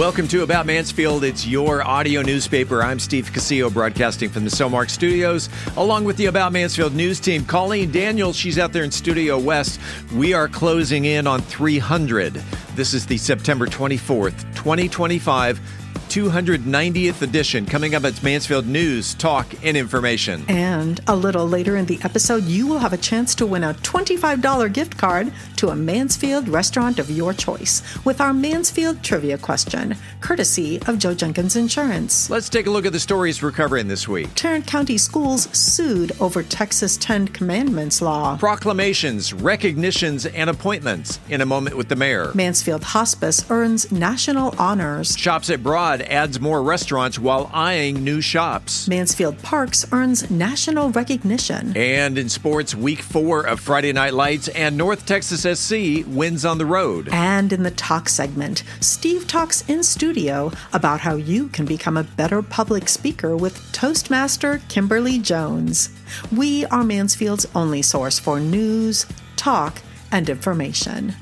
Welcome to About Mansfield. It's your audio newspaper. I'm Steve Casillo, broadcasting from the Cellmark Studios, along with the About Mansfield news team. Colleen Daniels, she's out there in Studio West. We are closing in on 300. This is the September 24th, 2025, 290th edition. Coming up, it's Mansfield News, Talk, and Information. And a little later in the episode, you will have a chance to win a $25 gift card to a Mansfield restaurant of your choice with our Mansfield trivia question, courtesy of Joe Jenkins Insurance. Let's take a look at the stories we're covering this week. Tarrant County schools sued over Texas 10 Commandments law. Proclamations, recognitions, and appointments in a moment with the mayor. Mansfield Hospice earns national honors. Shops at Broad adds more restaurants while eyeing new shops. Mansfield Parks earns national recognition. And in sports, week 4 of Friday Night Lights, and North Texas SC wins on the road. And in the talk segment, Steve talks in studio about how you can become a better public speaker with Toastmaster Kimberly Jones. We are Mansfield's only source for news, talk, and information.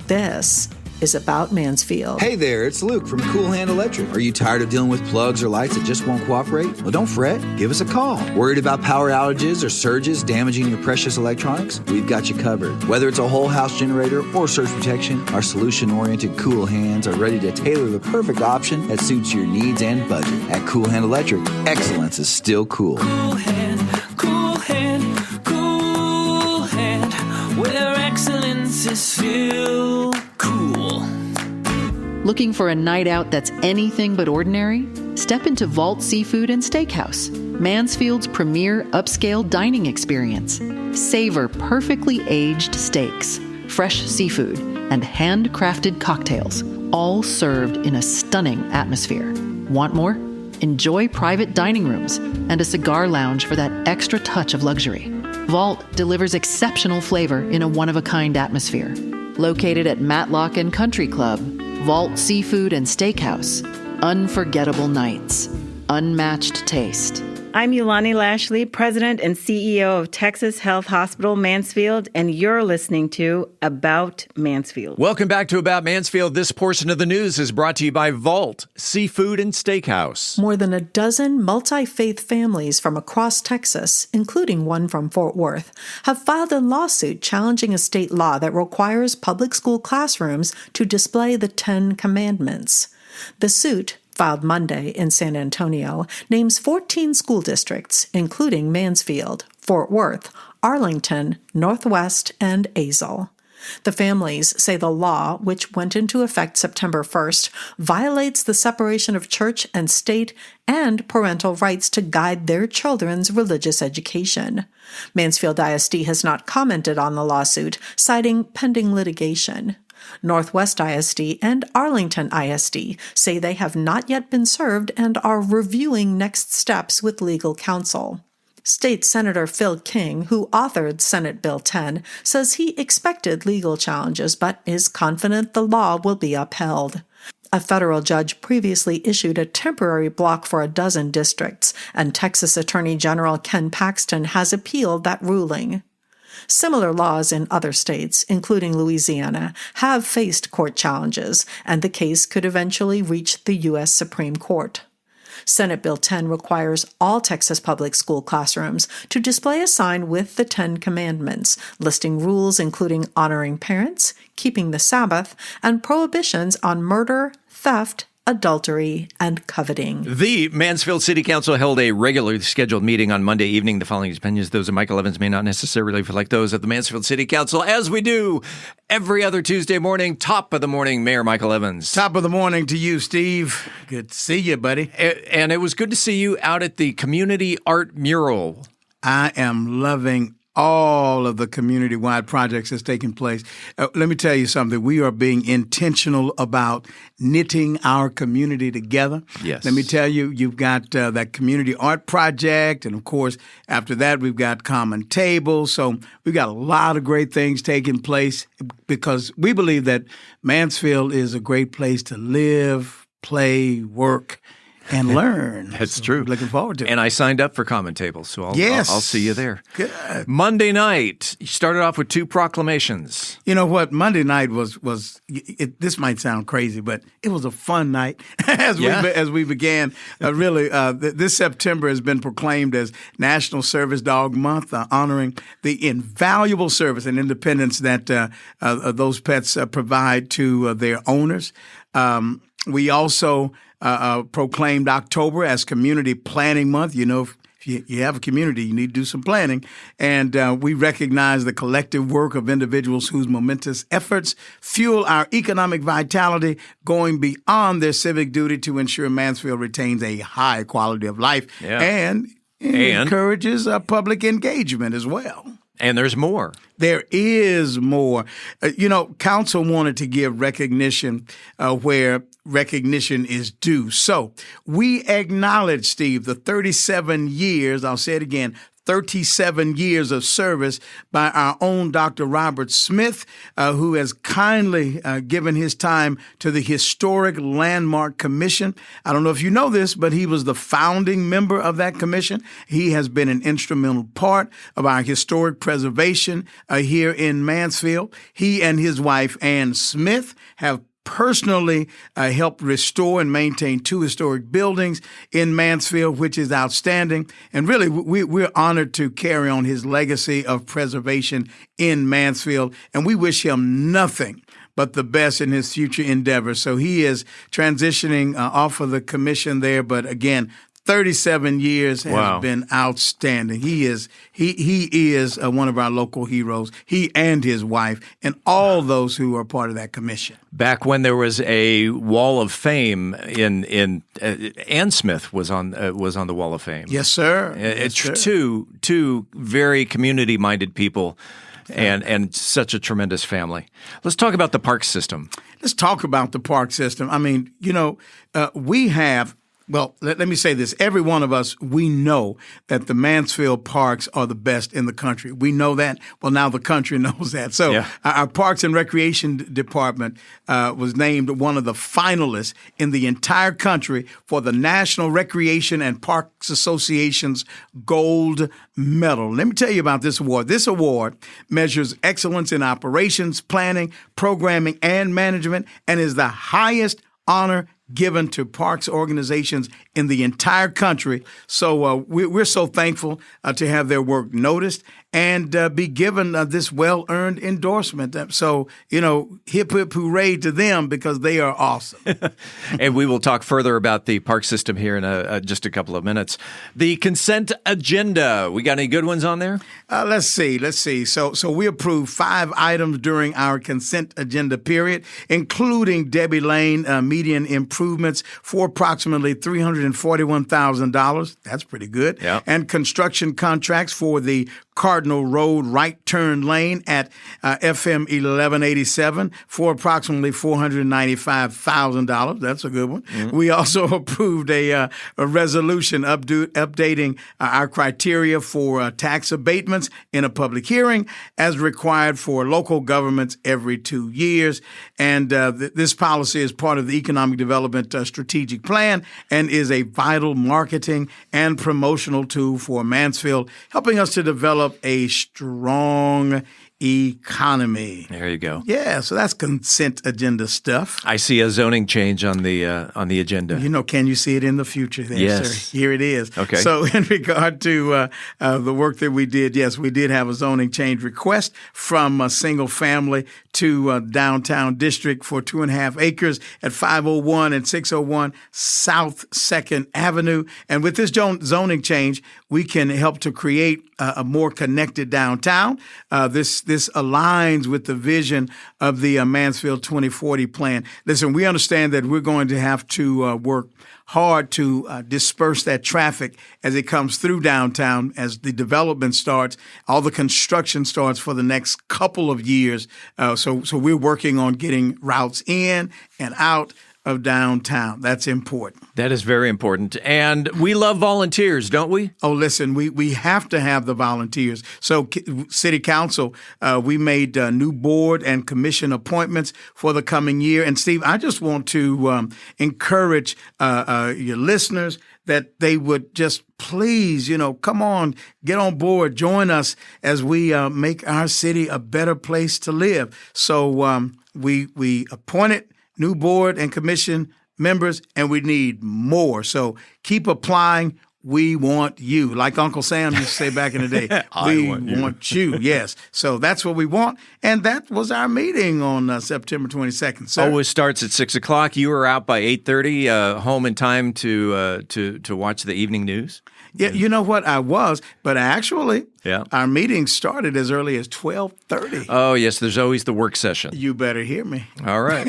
This is About Mansfield. Hey there, it's Luke from Cool Hand Electric. Are you tired of dealing with plugs or lights that just won't cooperate? Well, don't fret. Give us a call. Worried about power outages or surges damaging your precious electronics? We've got you covered. Whether it's a whole house generator or surge protection, our solution-oriented Cool Hands are ready to tailor the perfect option that suits your needs and budget. At Cool Hand Electric, excellence is still cool. Cool Hand, Cool Hand, Cool Hand, where excellence is still cool. Looking for a night out that's anything but ordinary? Step into Vault Seafood and Steakhouse, Mansfield's premier upscale dining experience. Savor perfectly aged steaks, fresh seafood, and handcrafted cocktails, all served in a stunning atmosphere. Want more? Enjoy private dining rooms and a cigar lounge for that extra touch of luxury. Vault delivers exceptional flavor in a one-of-a-kind atmosphere. Located at Matlock and Country Club, Vault Seafood and Steakhouse. Unforgettable nights. Unmatched taste. I'm Yulani Lashley, President and CEO of Texas Health Hospital Mansfield, and you're listening to About Mansfield. Welcome back to About Mansfield. This portion of the news is brought to you by Vault Seafood and Steakhouse. More than a dozen multi-faith families from across Texas, including one from Fort Worth, have filed a lawsuit challenging a state law that requires public school classrooms to display the 10 Commandments. The suit, filed Monday in San Antonio, names 14 school districts, including Mansfield, Fort Worth, Arlington, Northwest, and Azle. The families say the law, which went into effect September 1st, violates the separation of church and state and parental rights to guide their children's religious education. Mansfield ISD has not commented on the lawsuit, citing pending litigation. Northwest ISD and Arlington ISD say they have not yet been served and are reviewing next steps with legal counsel. State Senator Phil King, who authored Senate Bill 10, says he expected legal challenges but is confident the law will be upheld. A federal judge previously issued a temporary block for a dozen districts, and Texas Attorney General Ken Paxton has appealed that ruling. Similar laws in other states, including Louisiana, have faced court challenges, and the case could eventually reach the U.S. Supreme Court. Senate Bill 10 requires all Texas public school classrooms to display a sign with the 10 Commandments, listing rules including honoring parents, keeping the Sabbath, and prohibitions on murder, theft, adultery, and coveting. The Mansfield City Council held a regularly scheduled meeting on Monday evening. The following opinions, those of Michael Evans, may not necessarily reflect those of the Mansfield City Council, as we do every other Tuesday morning. Top of the morning, Mayor Michael Evans. Top of the morning to you, Steve. Good to see you, buddy. And it was good to see you out at the community art mural. I am loving all of the community-wide projects that's taking place. Let me tell you something. We are being intentional about knitting our community together. Yes. Let me tell you, you've got that community art project, and of course, after that, we've got Common Table. So we've got a lot of great things taking place because we believe that Mansfield is a great place to live, play, work, and learn. That's true. Looking forward to it. And I signed up for Common Table, so I'll see you there. Good. Monday night, you started off with 2 proclamations. You know what? Monday night was this might sound crazy, but it was a fun night as we began. This September has been proclaimed as National Service Dog Month, honoring the invaluable service and independence that those pets provide to their owners. We also proclaimed October as Community Planning Month. You know, if you have a community, you need to do some planning. And we recognize the collective work of individuals whose momentous efforts fuel our economic vitality, going beyond their civic duty to ensure Mansfield retains a high quality of life and encourages public engagement as well. And there's more. There is more. Council wanted to give recognition where recognition is due. So we acknowledge, Steve, the 37 years, I'll say it again, 37 years of service by our own Dr. Robert Smith, who has kindly given his time to the Historic Landmark Commission. I don't know if you know this, but he was the founding member of that commission. He has been an instrumental part of our historic preservation here in Mansfield. He and his wife, Ann Smith, have personally helped restore and maintain 2 historic buildings in Mansfield, which is outstanding. And really, we're honored to carry on his legacy of preservation in Mansfield, and we wish him nothing but the best in his future endeavors. So he is transitioning off of the commission there, but again, 37 years has been outstanding. He is one of our local heroes, he and his wife, and all those who are part of that commission. Back when there was a Wall of Fame in Ann Smith was on the Wall of Fame. Yes, sir. It's two very community-minded people. And such a tremendous family. Let's talk about the park system. Let's talk about the park system. I mean, we have. Well, let me say this. Every one of us, we know that the Mansfield parks are the best in the country. We know that. Well, now the country knows that. So our Parks and Recreation Department was named one of the finalists in the entire country for the National Recreation and Parks Association's Gold Medal. Let me tell you about this award. This award measures excellence in operations, planning, programming, and management, and is the highest honor given to parks organizations in the entire country. So we're so thankful to have their work noticed and be given this well-earned endorsement. So, hip, hip, hooray to them because they are awesome. And we will talk further about the park system here in just a couple of minutes. The consent agenda. We got any good ones on there? Let's see. So we approved 5 items during our consent agenda period, including Debbie Lane median improvements for approximately $341,000. That's pretty good. Yeah. And construction contracts for the Cardinal Road right turn lane at FM 1187 for approximately $495,000. That's a good one. Mm-hmm. We also approved a resolution updating our criteria for tax abatements in a public hearing as required for local governments every 2 years. And this policy is part of the Economic Development Strategic Plan and is a vital marketing and promotional tool for Mansfield, helping us to develop a strong economy. There you go. Yeah, so that's consent agenda stuff. I see a zoning change on the agenda. Can you see it in the future there, yes. sir? Here it is. Okay. So in regard to the work that we did, yes, we did have a zoning change request from a single family to downtown district for 2.5 acres at 501 and 601 South 2nd Avenue. And with this zoning change, we can help to create a more connected downtown. This aligns with the vision of the Mansfield 2040 plan. Listen, we understand that we're going to have to work hard to disperse that traffic as it comes through downtown, as the development starts, all the construction starts for the next couple of years. So we're working on getting routes in and out of downtown. That's important. That is very important. And we love volunteers, don't we? Oh, listen, we have to have the volunteers. So City Council, we made new board and commission appointments for the coming year. And Steve, I just want to encourage your listeners that they would just please, come on, get on board, join us as we make our city a better place to live. So we appointed new board and commission members, and we need more. So keep applying. We want you. Like Uncle Sam used to say back in the day, we want you. Yes. So that's what we want. And that was our meeting on September 22nd. Sir. Always starts at 6 o'clock. You were out by 8:30, home in time to watch the evening news? Yeah, you know what? I was, but actually, our meeting started as early as 12:30. Oh, yes, there's always the work session. You better hear me. All right.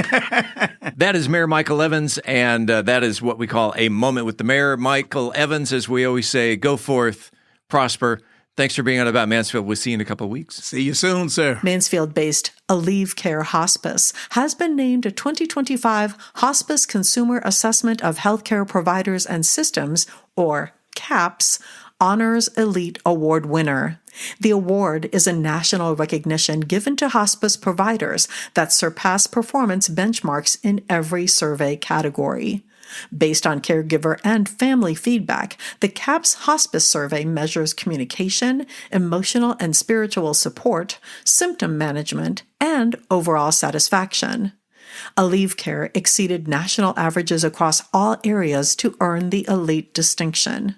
That is Mayor Michael Evans, and that is what we call a moment with the mayor. Michael Evans, as we always say, go forth, prosper. Thanks for being on About Mansfield. We'll see you in a couple of weeks. See you soon, sir. Mansfield-based Aleve Care Hospice has been named a 2025 Hospice Consumer Assessment of Healthcare Providers and Systems, or CAPS, Honors Elite Award winner. The award is a national recognition given to hospice providers that surpass performance benchmarks in every survey category. Based on caregiver and family feedback, the CAPS Hospice Survey measures communication, emotional and spiritual support, symptom management, and overall satisfaction. Aleve Care exceeded national averages across all areas to earn the elite distinction.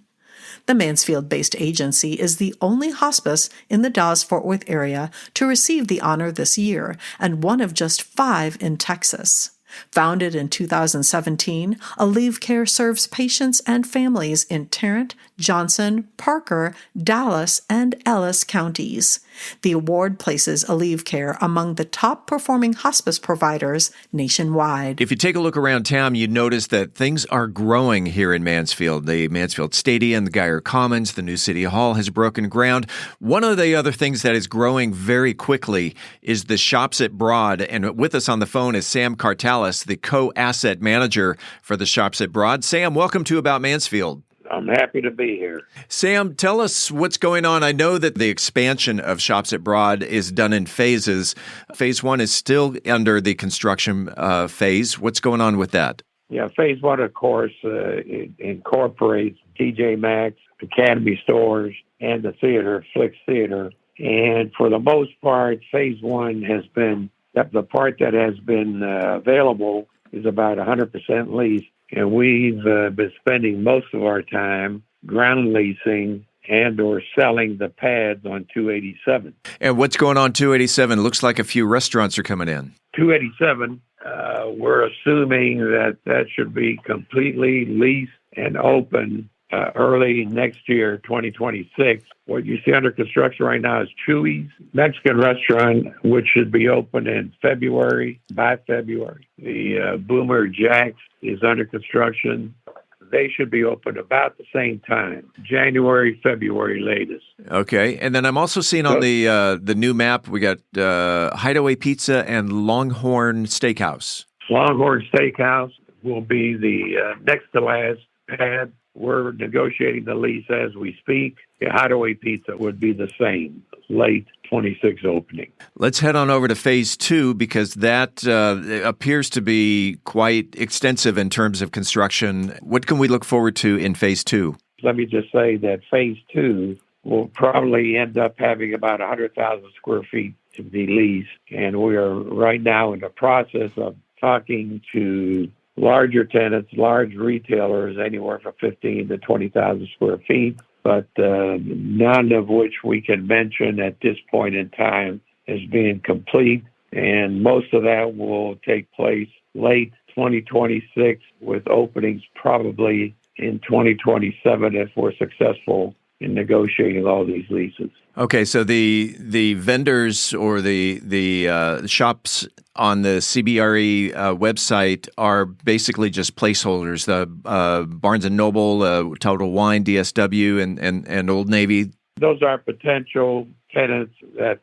The Mansfield-based agency is the only hospice in the Dallas-Fort Worth area to receive the honor this year, and one of just 5 in Texas. Founded in 2017, Aleve Care serves patients and families in Tarrant, Johnson, Parker, Dallas, and Ellis counties. The award places Aleve Care among the top-performing hospice providers nationwide. If you take a look around town, you notice that things are growing here in Mansfield. The Mansfield Stadium, the Geyer Commons, the new City Hall has broken ground. One of the other things that is growing very quickly is the Shops at Broad. And with us on the phone is Sam Cartalis, the co-asset manager for the Shops at Broad. Sam, welcome to About Mansfield. I'm happy to be here. Sam, tell us what's going on. I know that the expansion of Shops at Broad is done in phases. Phase 1 is still under the construction phase. What's going on with that? Yeah, Phase 1, of course, it incorporates TJ Maxx, Academy Stores, and the theater, Flicks Theater. And for the most part, Phase 1 has been, the part that has been available is about 100% leased. And we've been spending most of our time ground leasing and or selling the pads on 287. And what's going on 287? Looks like a few restaurants are coming in. 287, we're assuming that should be completely leased and open early next year, 2026. What you see under construction right now is Chewy's Mexican restaurant, which should be open in by February. The Boomer Jack's is under construction. They should be open about the same time, January, February latest. Okay. And then I'm also seeing on the new map, we got Hideaway Pizza and Longhorn Steakhouse. Longhorn Steakhouse will be the next to last pad. We're negotiating the lease as we speak. The Hideaway Pizza would be the same, late 26 opening. Let's head on over to Phase 2 because that appears to be quite extensive in terms of construction. What can we look forward to in Phase 2? Let me just say that Phase 2 will probably end up having about 100,000 square feet to be leased. And we are right now in the process of talking to larger tenants, large retailers, anywhere from 15 to 20,000 square feet, but none of which we can mention at this point in time as being complete. And most of that will take place late 2026 with openings probably in 2027 if we're successful in negotiating all these leases. Okay, so the vendors or the shops on the CBRE website are basically just placeholders. The Barnes & Noble, Total Wine, DSW, and Old Navy. Those are potential tenants that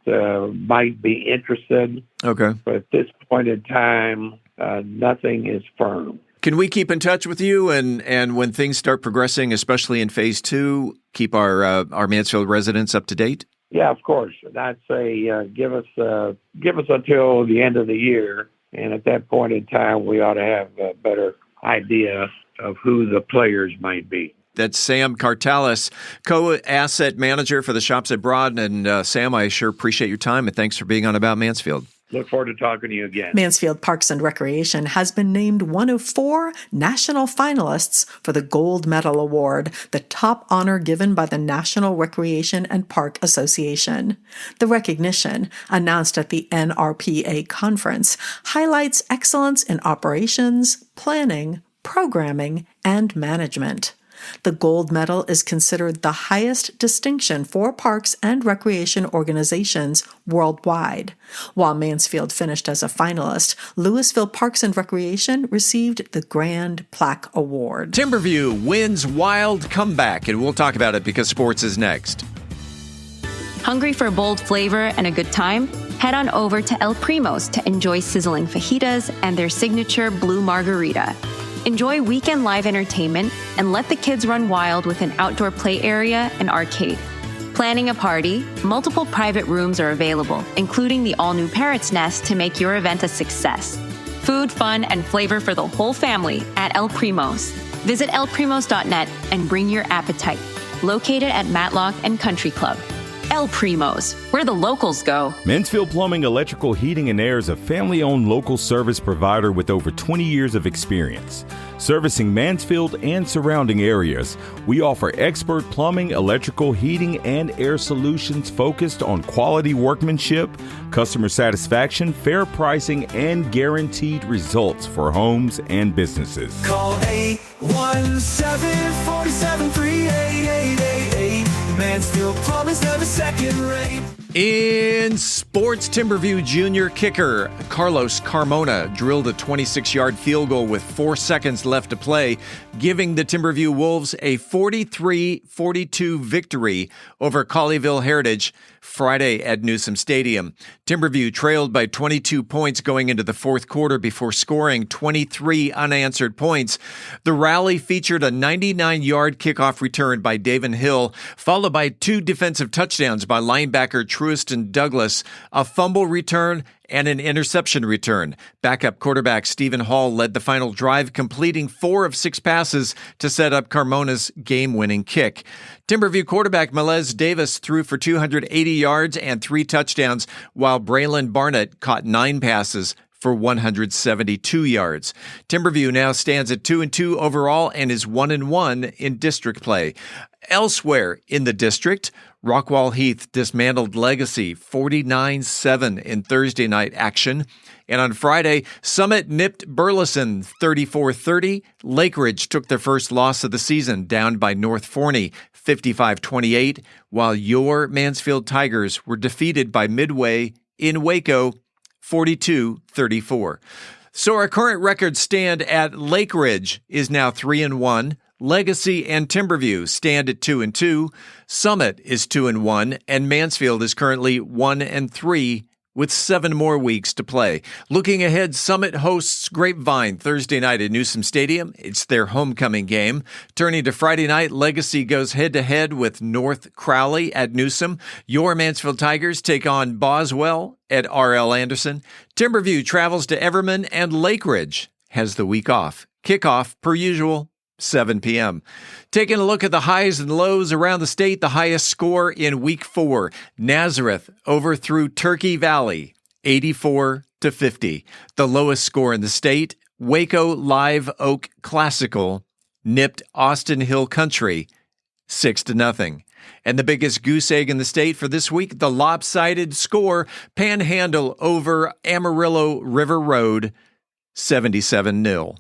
might be interested. Okay. But at this point in time, nothing is firm. Can we keep in touch with you and when things start progressing, especially in phase 2, keep our Mansfield residents up to date? Yeah, of course. And I'd say give us until the end of the year, and at that point in time, we ought to have a better idea of who the players might be. That's Sam Cartalis, co-asset manager for the Shops at Broad. And Sam, I sure appreciate your time, and thanks for being on About Mansfield. Look forward to talking to you again. Mansfield Parks and Recreation has been named one of 4 national finalists for the Gold Medal Award, the top honor given by the National Recreation and Park Association. The recognition, announced at the NRPA conference, highlights excellence in operations, planning, programming, and management. The gold medal is considered the highest distinction for parks and recreation organizations worldwide. While Mansfield finished as a finalist, Louisville Parks and Recreation received the Grand Plaque Award. Timberview wins wild comeback, and we'll talk about it because sports is next. Hungry for bold flavor and a good time? Head on over to El Primo's to enjoy sizzling fajitas and their signature blue margarita. Enjoy weekend live entertainment and let the kids run wild with an outdoor play area and arcade. Planning a party? Multiple private rooms are available, including the all-new Parrot's Nest to make your event a success. Food, fun, and flavor for the whole family at El Primo's. Visit elprimos.net and bring your appetite. Located at Matlock and Country Club. El Primo's, where the locals go. Mansfield Plumbing, Electrical, Heating, and Air is a family-owned local service provider with over 20 years of experience. Servicing Mansfield and surrounding areas, we offer expert plumbing, electrical, heating, and air solutions focused on quality workmanship, customer satisfaction, fair pricing, and guaranteed results for homes and businesses. Call 817-473-8888. Mansfield Plumbing's never second rate. In sports, Timberview junior kicker Carlos Carmona drilled a 26-yard field goal with 4 seconds left to play, giving the Timberview Wolves a 43-42 victory over Colleyville Heritage Friday at Newsom Stadium. Timberview trailed by 22 points going into the fourth quarter before scoring 23 unanswered points. The rally featured a 99-yard kickoff return by Davin Hill, followed by 2 defensive touchdowns by linebacker Truiston Douglas, a fumble return, and an interception return. Backup quarterback Stephen Hall led the final drive, completing 4 of 6 passes to set up Carmona's game-winning kick. Timberview quarterback Melez Davis threw for 280 yards and 3 touchdowns, while Braylon Barnett caught 9 passes for 172 yards. Timberview now stands at 2-2 overall and is 1-1 in district play. Elsewhere in the district, Rockwall Heath dismantled Legacy 49-7 in Thursday night action. And on Friday, Summit nipped Burleson 34-30. Lake Ridge took their first loss of the season, down by North Forney 55-28, while your Mansfield Tigers were defeated by Midway in Waco 42-34. So our current records stand at Lake Ridge is now 3-1. Legacy and Timberview stand at 2-2. Summit is 2-1, and Mansfield is currently 1-3 with 7 more weeks to play. Looking ahead, Summit hosts Grapevine Thursday night at Newsom Stadium. It's their homecoming game. Turning to Friday night, Legacy goes head-to-head with North Crowley at Newsom. Your Mansfield Tigers take on Boswell at R.L. Anderson. Timberview travels to Everman, and Lake Ridge has the week off. Kickoff, per usual, 7 p.m. Taking a look at the highs and lows around the state, the highest score in Week 4. Nazareth overthrew Turkey Valley, 84-50. The lowest score in the state, Waco Live Oak Classical nipped Austin Hill Country, 6-0. And the biggest goose egg in the state for this week, the lopsided score, Panhandle over Amarillo River Road, 77-0.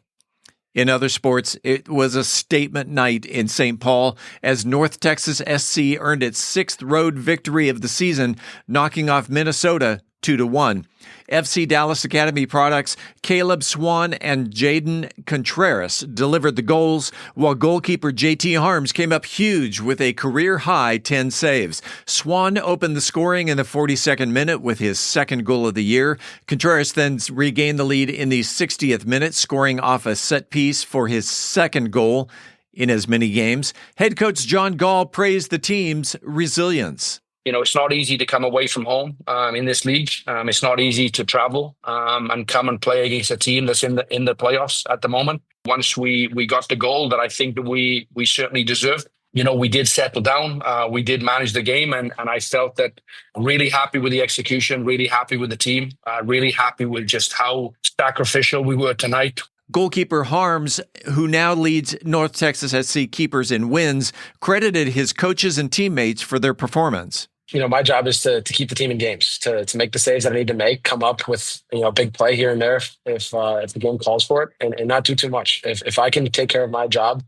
In other sports, it was a statement night in St. Paul as North Texas SC earned its 6th road victory of the season, knocking off Minnesota 2-1. FC Dallas Academy products Caleb Swan and Jaden Contreras delivered the goals, while goalkeeper JT Harms came up huge with a career-high 10 saves. Swan opened the scoring in the 42nd minute with his second goal of the year. Contreras then regained the lead in the 60th minute, scoring off a set piece for his second goal in as many games. Head coach John Gall praised the team's resilience. You know, it's not easy to come away from home in this league. It's not easy to travel and come and play against a team that's in the playoffs at the moment. Once we got the goal that I think that we certainly deserved, you know, we did settle down. We did manage the game, and I felt that really happy with the execution, really happy with the team, really happy with just how sacrificial we were tonight. Goalkeeper Harms, who now leads North Texas SC keepers in wins, credited his coaches and teammates for their performance. You know, my job is to keep the team in games, to make the saves that I need to make, come up with, you know, a big play here and there if the game calls for it, and not do too much. If I can take care of my job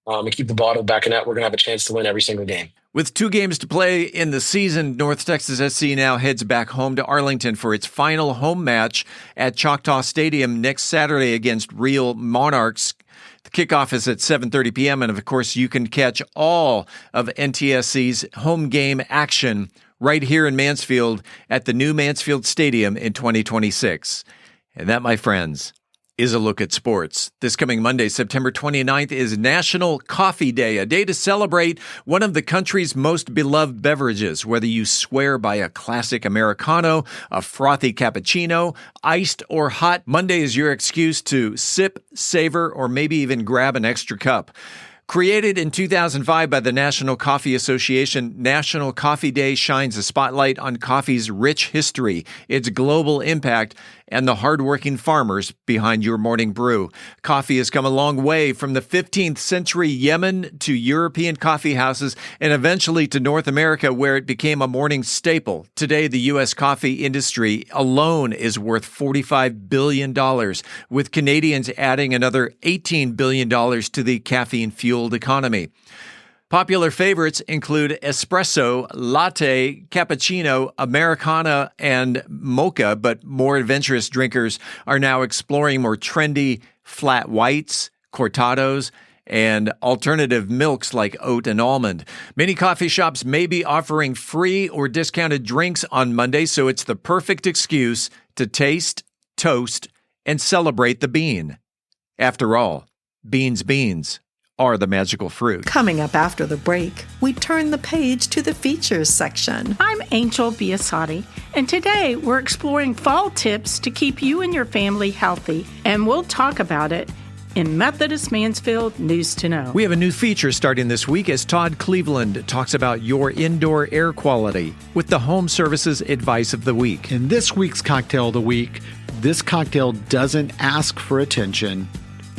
and keep the ball to the back of net, we're going to have a chance to win every single game. With 2 games to play in the season, North Texas SC now heads back home to Arlington for its final home match at Choctaw Stadium next Saturday against Real Monarchs. The kickoff is at 7:30 p.m., and of course, you can catch all of NTSC's home game action right here in Mansfield at the new Mansfield Stadium in 2026. And that, my friends, is a look at sports. This coming Monday, September 29th, is National Coffee Day, a day to celebrate one of the country's most beloved beverages, whether you swear by a classic Americano, a frothy cappuccino, iced or hot. Monday is your excuse to sip, savor, or maybe even grab an extra cup. Created in 2005 by the National Coffee Association, National Coffee Day shines a spotlight on coffee's rich history, its global impact, and the hardworking farmers behind your morning brew. Coffee has come a long way from the 15th century Yemen to European coffee houses and eventually to North America, where it became a morning staple. Today, the U.S. coffee industry alone is worth $45 billion, with Canadians adding another $18 billion to the caffeine-fueled economy. Popular favorites include espresso, latte, cappuccino, Americana, and mocha, but more adventurous drinkers are now exploring more trendy flat whites, cortados, and alternative milks like oat and almond. Many coffee shops may be offering free or discounted drinks on Monday, so it's the perfect excuse to taste, toast, and celebrate the bean. After all, beans are the magical fruit. Coming up after the break, we turn the page to the features section. I'm Angel Biasatti, and today we're exploring fall tips to keep you and your family healthy, and we'll talk about it in Methodist Mansfield News to Know. We have a new feature starting this week as Todd Cleveland talks about your indoor air quality with the Home Services Advice of the Week. In this week's Cocktail of the Week, this cocktail doesn't ask for attention.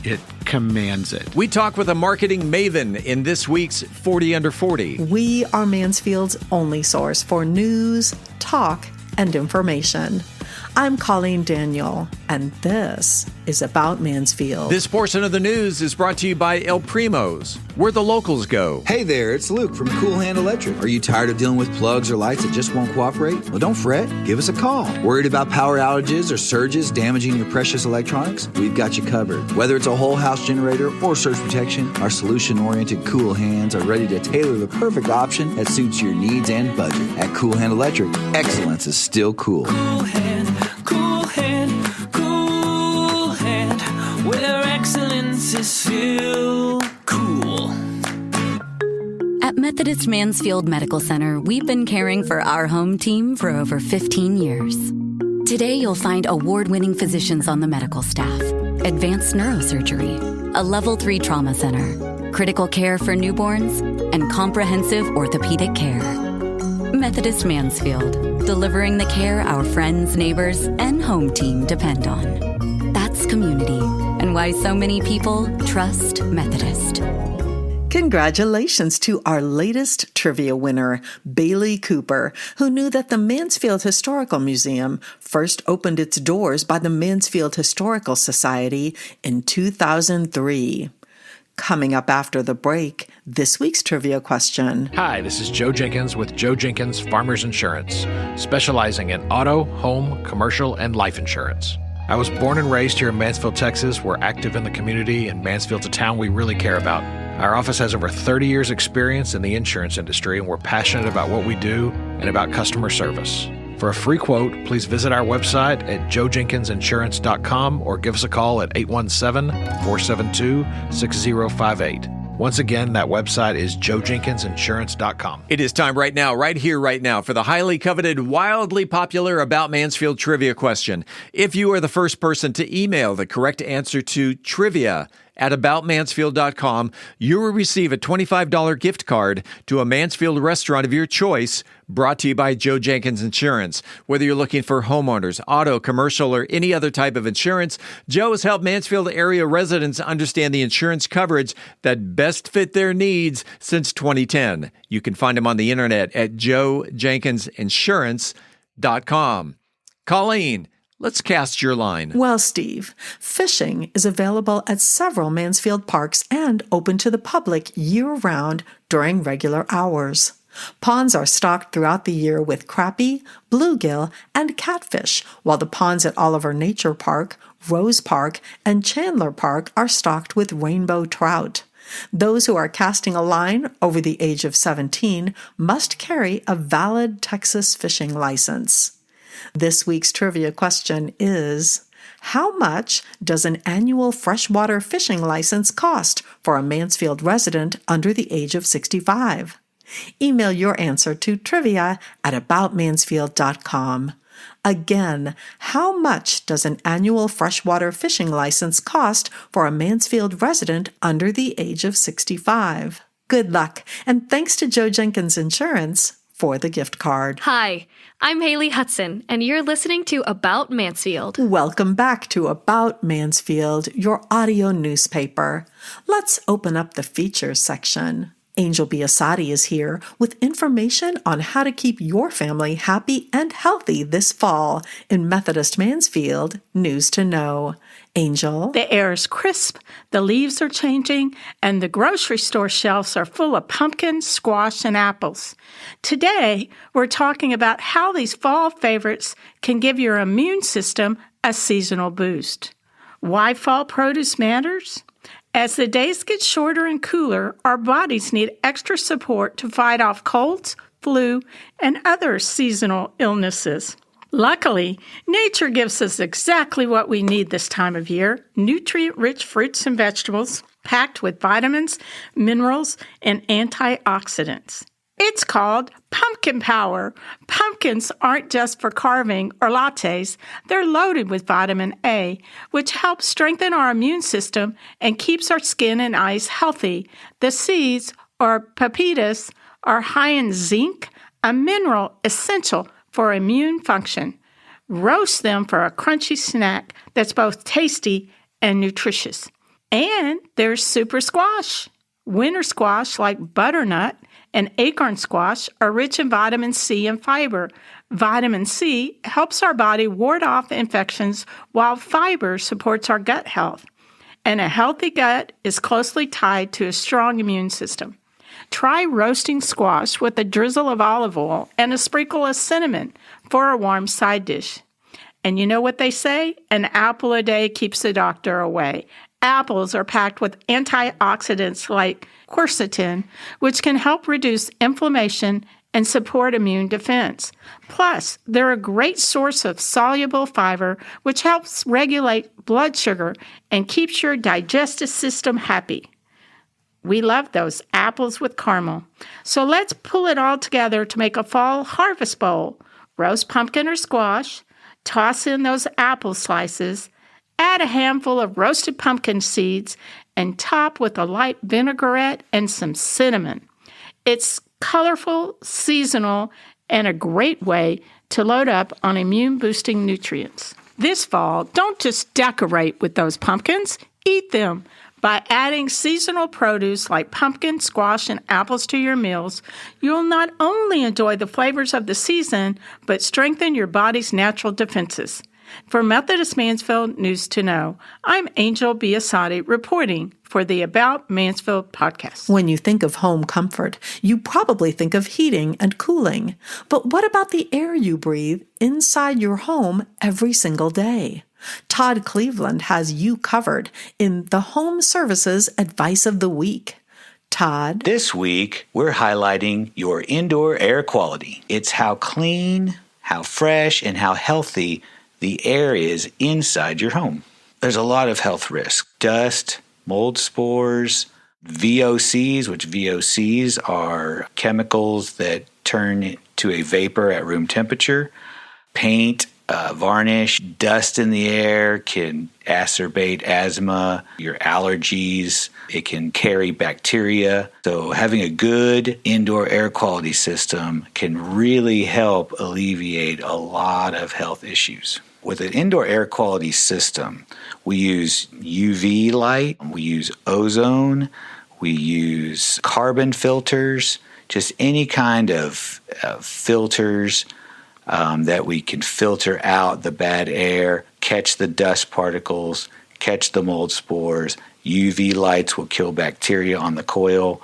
It commands it. We talk with a marketing maven in this week's 40 Under 40. We are Mansfield's only source for news, talk, and information. I'm Colleen Daniel, and this is About Mansfield. This portion of the news is brought to you by El Primo's, where the locals go. Hey there, it's Luke from Cool Hand Electric. Are you tired of dealing with plugs or lights that just won't cooperate? Well, don't fret. Give us a call. Worried about power outages or surges damaging your precious electronics? We've got you covered. Whether it's a whole house generator or surge protection, our solution-oriented Cool Hands are ready to tailor the perfect option that suits your needs and budget. At Cool Hand Electric, excellence is still cool. Cool hand, where excellence is still cool. At Methodist Mansfield Medical Center, we've been caring for our home team for over 15 years. Today, you'll find award-winning physicians on the medical staff, advanced neurosurgery, a Level 3 trauma center, critical care for newborns, and comprehensive orthopedic care. Methodist Mansfield, delivering the care our friends, neighbors, and home team depend on. That's community, and why so many people trust Methodist. Congratulations to our latest trivia winner, Bailey Cooper, who knew that the Mansfield Historical Museum first opened its doors by the Mansfield Historical Society in 2003. Coming up after the break, this week's trivia question. Hi, this is Joe Jenkins with Joe Jenkins Farmers Insurance, specializing in auto, home, commercial, and life insurance. I was born and raised here in Mansfield, Texas. We're active in the community, and Mansfield's a town we really care about. Our office has over 30 years' experience in the insurance industry, and we're passionate about what we do and about customer service. For a free quote, please visit our website at joejenkinsinsurance.com or give us a call at 817-472-6058. Once again, that website is joejenkinsinsurance.com. It is time right now, right here, right now, for the highly coveted, wildly popular About Mansfield trivia question. If you are the first person to email the correct answer to trivia@aboutmansfield.com, you will receive a $25 gift card to a Mansfield restaurant of your choice, brought to you by Joe Jenkins Insurance. Whether you're looking for homeowners, auto, commercial, or any other type of insurance, Joe has helped Mansfield area residents understand the insurance coverage that best fit their needs since 2010. You can find him on the internet at joejenkinsinsurance.com. Colleen, let's cast your line. Well, Steve, fishing is available at several Mansfield parks and open to the public year-round during regular hours. Ponds are stocked throughout the year with crappie, bluegill, and catfish, while the ponds at Oliver Nature Park, Rose Park, and Chandler Park are stocked with rainbow trout. Those who are casting a line over the age of 17 must carry a valid Texas fishing license. This week's trivia question is, how much does an annual freshwater fishing license cost for a Mansfield resident under the age of 65? Email your answer to trivia@aboutmansfield.com. Again, how much does an annual freshwater fishing license cost for a Mansfield resident under the age of 65? Good luck, and thanks to Joe Jenkins Insurance for the gift card. Hi, I'm Haley Hudson, and you're listening to About Mansfield. Welcome back to About Mansfield, your audio newspaper. Let's open up the features section. Angel Biasatti is here with information on how to keep your family happy and healthy this fall in Methodist Mansfield News to Know. Angel? The air is crisp, the leaves are changing, and the grocery store shelves are full of pumpkins, squash, and apples. Today, we're talking about how these fall favorites can give your immune system a seasonal boost. Why fall produce matters? As the days get shorter and cooler, our bodies need extra support to fight off colds, flu, and other seasonal illnesses. Luckily, nature gives us exactly what we need this time of year: nutrient-rich fruits and vegetables packed with vitamins, minerals, and antioxidants. It's called pumpkin power. Pumpkins aren't just for carving or lattes. They're loaded with vitamin A, which helps strengthen our immune system and keeps our skin and eyes healthy. The seeds, or pepitas, are high in zinc, a mineral essential for immune function. Roast them for a crunchy snack that's both tasty and nutritious. And there's super squash. Winter squash, like butternut and acorn squash, are rich in vitamin C and fiber. Vitamin C helps our body ward off infections, while fiber supports our gut health. And a healthy gut is closely tied to a strong immune system. Try roasting squash with a drizzle of olive oil and a sprinkle of cinnamon for a warm side dish. And you know what they say? An apple a day keeps the doctor away. Apples are packed with antioxidants like quercetin, which can help reduce inflammation and support immune defense. Plus, they're a great source of soluble fiber, which helps regulate blood sugar and keeps your digestive system happy. We love those apples with caramel. So let's pull it all together to make a fall harvest bowl. Roast pumpkin or squash, toss in those apple slices, add a handful of roasted pumpkin seeds, and top with a light vinaigrette and some cinnamon. It's colorful, seasonal, and a great way to load up on immune-boosting nutrients. This fall, don't just decorate with those pumpkins, eat them. By adding seasonal produce like pumpkin, squash, and apples to your meals, you'll not only enjoy the flavors of the season, but strengthen your body's natural defenses. For Methodist Mansfield News to Know, I'm Angel Biasatti reporting for the About Mansfield podcast. When you think of home comfort, you probably think of heating and cooling. But what about the air you breathe inside your home every single day? Todd Cleveland has you covered in the Home Services Advice of the Week. Todd? This week, we're highlighting your indoor air quality. It's how clean, how fresh, and how healthy the air is inside your home. There's a lot of health risks. Dust, mold spores, VOCs, which VOCs are chemicals that turn to a vapor at room temperature. Paint, varnish, dust in the air can exacerbate asthma, your allergies. It can carry bacteria. So having a good indoor air quality system can really help alleviate a lot of health issues. With an indoor air quality system, we use UV light, we use ozone, we use carbon filters, just any kind of filters that we can filter out the bad air, catch the dust particles, catch the mold spores. UV lights will kill bacteria on the coil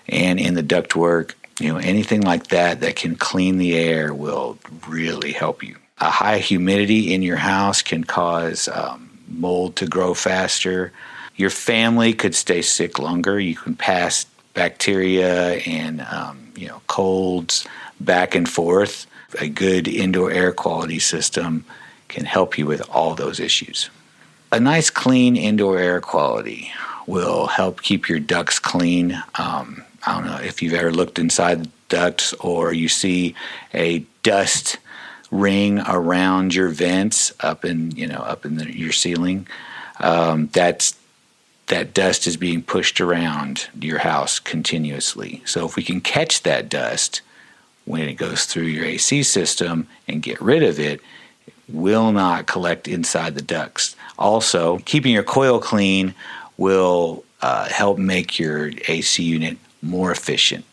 and in the ductwork. Anything like that that can clean the air will really help you. A high humidity in your house can cause mold to grow faster. Your family could stay sick longer. You can pass bacteria and colds back and forth. A good indoor air quality system can help you with all those issues. A nice clean indoor air quality will help keep your ducts clean. I don't know if you've ever looked inside the ducts or you see a dust ring around your vents up in your ceiling. That dust is being pushed around your house continuously. So if we can catch that dust when it goes through your AC system and get rid of it, it will not collect inside the ducts. Also, keeping your coil clean will help make your AC unit more efficient.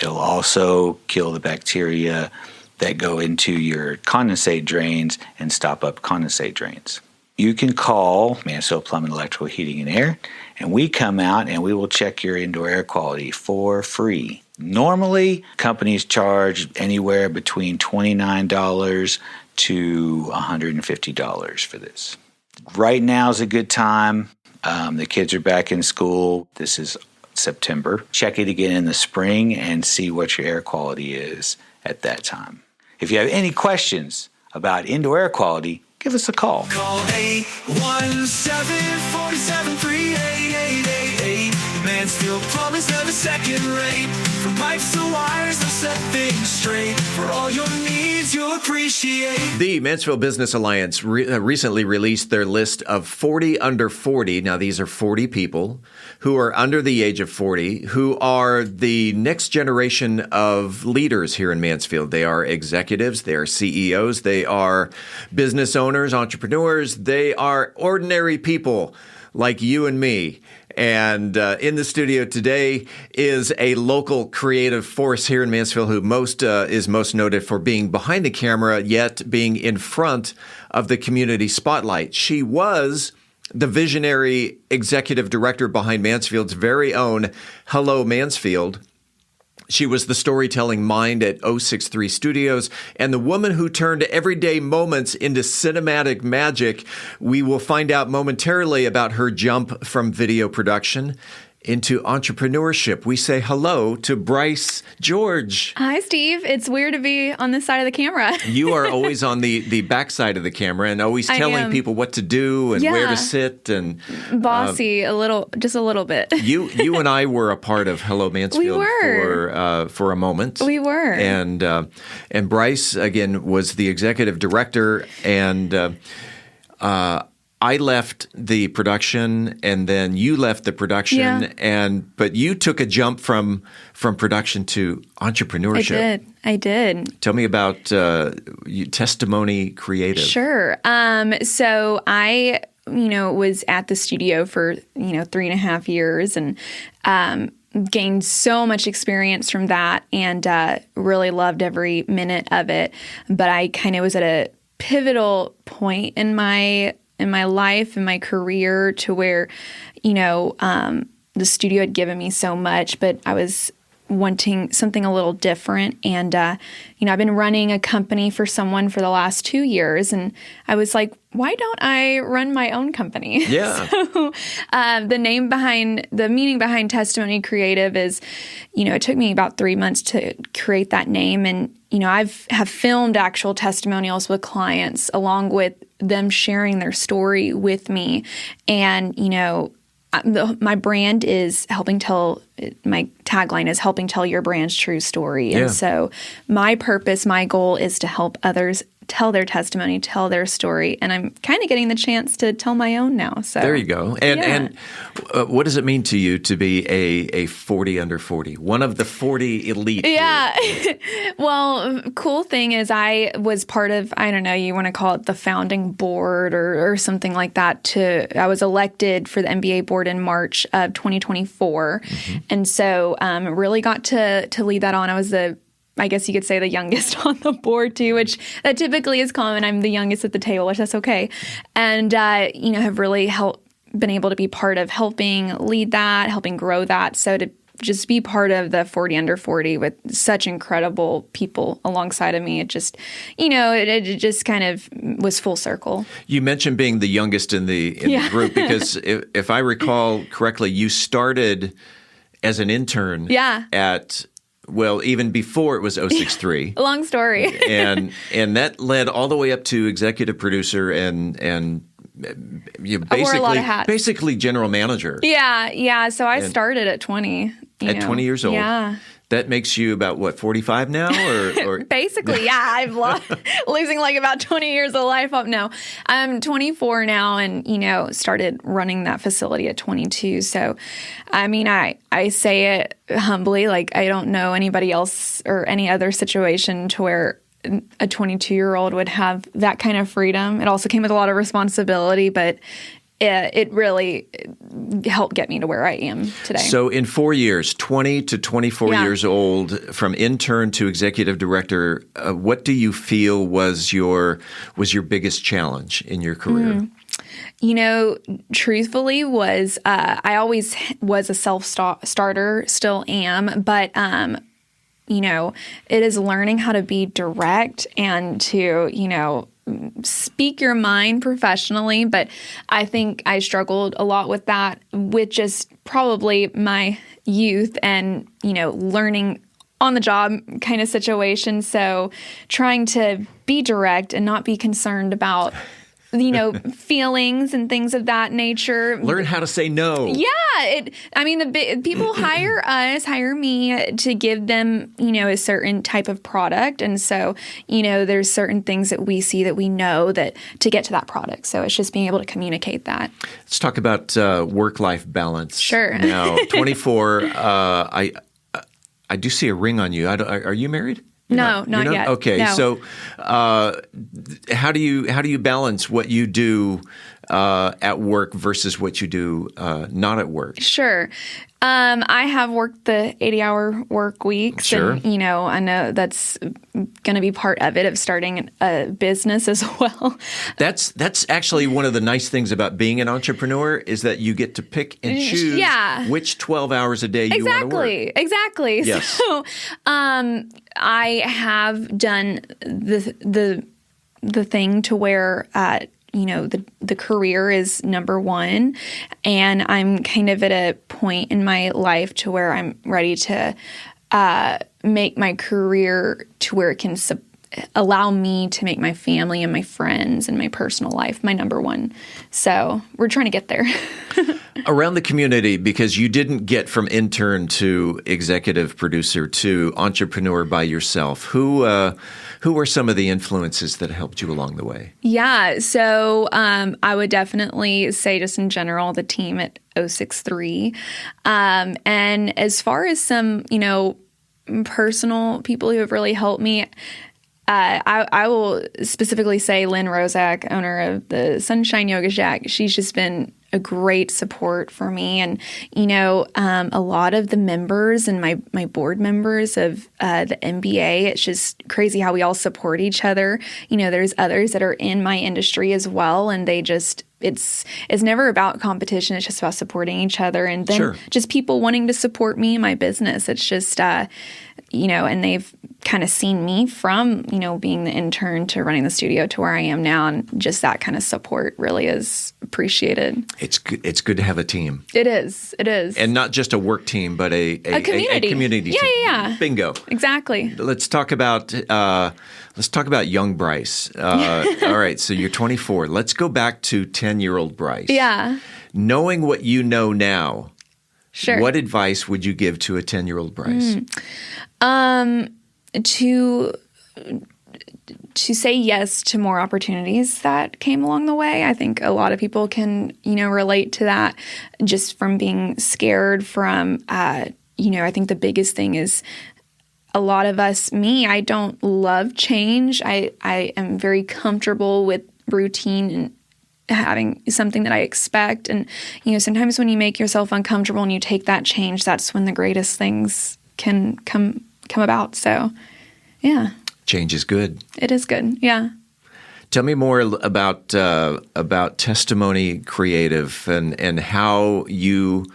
It'll also kill the bacteria that go into your condensate drains and stop up condensate drains. You can call Mansfield Plumbing, Electrical, Heating, and Air, and we come out and we will check your indoor air quality for free. Normally, companies charge anywhere between $29 to $150 for this. Right now is a good time. The kids are back in school. This is September. Check it again in the spring and see what your air quality is at that time. If you have any questions about indoor air quality, give us a call. Call 817-473-8888. Mansfield Plumbing's never second rate. From pipes to wires, they'll set things straight. For all your needs, you'll appreciate. The Mansfield Business Alliance recently released their list of 40 under 40. Now, these are 40 people who are under the age of 40, who are the next generation of leaders here in Mansfield. They are executives, they are CEOs, they are business owners, entrepreneurs, they are ordinary people like you and me. And in the studio today is a local creative force here in Mansfield who is most noted for being behind the camera, yet being in front of the community spotlight. She was the visionary executive director behind Mansfield's very own Hello Mansfield. She was the storytelling mind at 063 Studios and the woman who turned everyday moments into cinematic magic. We will find out momentarily about her jump from video production into entrepreneurship. We say hello to Bryce George. Hi, Steve. It's weird to be on this side of the camera. You are always on the back side of the camera and always telling people what to do and where to sit and bossy just a little bit. You and I were a part of Hello Mansfield for a moment. We were. And Bryce again was the executive director and I left the production, and then you left the production, but you took a jump from production to entrepreneurship. I did. Tell me about Testimony Creative. Sure. So I, was at the studio for 3.5 years, and gained so much experience from that, and really loved every minute of it. But I kind of was at pivotal point in my life, in my career, to where, the studio had given me so much, but I was wanting something a little different. And, I've been running a company for someone for the last 2 years. And I was like, why don't I run my own company? Yeah. So the meaning behind Testimony Creative is, it took me about 3 months to create that name. And, have filmed actual testimonials with clients along with them sharing their story with me. And, my brand is my tagline is helping tell your brand's true story. Yeah. And so my purpose, my goal is to help others tell their testimony, tell their story. And I'm kind of getting the chance to tell my own now. So there you go. And what does it mean to you to be a 40 under 40, one of the 40 elite? Yeah. Well, cool thing is I was part of, I don't know, you want to call it the founding board or something like that. I was elected for the NBA board in March of 2024. Mm-hmm. And so really got to lead that on. I was I guess you could say the youngest on the board too, which that typically is common. I'm the youngest at the table, which that's okay. And, have really been able to be part of helping lead that, helping grow that. So to just be part of the 40 under 40 with such incredible people alongside of me, it just, it just kind of was full circle. You mentioned being the youngest in the group because if I recall correctly, you started as an intern at... Well, even before it was 063. Long story. and that led all the way up to executive producer and you I wore a lot of hats. Basically general manager. Yeah. So I started at 20. At 20 years old. Yeah. That makes you about, 45 now? Or Basically, yeah. I've losing like about 20 years of life up now. I'm 24 now and, started running that facility at 22. So, I mean, I say it humbly, like I don't know anybody else or any other situation to where a 22-year-old would have that kind of freedom. It also came with a lot of responsibility, but it really helped get me to where I am today. So in 4 years, 20 to 24 years old, from intern to executive director, what do you feel was your biggest challenge in your career? Truthfully I always was a self-starter, still am, but it is learning how to be direct and to, speak your mind professionally. But I think I struggled a lot with that, with just probably my youth and, learning on the job kind of situation. So trying to be direct and not be concerned about feelings and things of that nature. Learn how to say no. Yeah. The people hire me to give them, a certain type of product. And so, there's certain things that we see that we know that to get to that product. So it's just being able to communicate that. Let's talk about work-life balance. Sure. Now, 24, I do see a ring on you. Are you married? No, not yet. Okay, no. So how do you balance what you do at work versus what you do not at work? Sure. I have worked the 80-hour work weeks. Sure. And, I know that's going to be part of it, of starting a business as well. That's actually one of the nice things about being an entrepreneur is that you get to pick and choose which 12 hours a day you want to work. Exactly. Yes. So I have done the thing to where the career is number one, and I'm kind of at a point in my life to where I'm ready to make my career to where it can allow me to make my family and my friends and my personal life my number one. So we're trying to get there. Around the community, because you didn't get from intern to executive producer to entrepreneur by yourself, who were some of the influences that helped you along the way? Yeah, so I would definitely say just in general, the team at 063. And as far as some, personal people who have really helped me, I will specifically say Lynn Rozak, owner of the Sunshine Yoga Shack, she's just been a great support for me. And, a lot of the members and my board members of the MBA, it's just crazy how we all support each other. There's others that are in my industry as well, and they just, it's never about competition. It's just about supporting each other. And then just people wanting to support me in my business. It's just, and they've kind of seen me from, being the intern to running the studio to where I am now. And just that kind of support really is appreciated. It's good to have a team. It is. And not just a work team, but a community. A community team. Yeah. Bingo. Exactly. Let's talk about young Bryce. All right, so you're 24. Let's go back to 10-year-old Bryce. Yeah. Knowing what you know now, sure. What advice would you give to a 10-year-old Bryce? To say yes to more opportunities that came along the way. I think a lot of people can, relate to that just from being scared from, I think the biggest thing is a lot of us, I don't love change. I am very comfortable with routine and having something that I expect. And, sometimes when you make yourself uncomfortable and you take that change, that's when the greatest things can come about. So, yeah. Change is good. It is good. Yeah. Tell me more about Testimony Creative and how you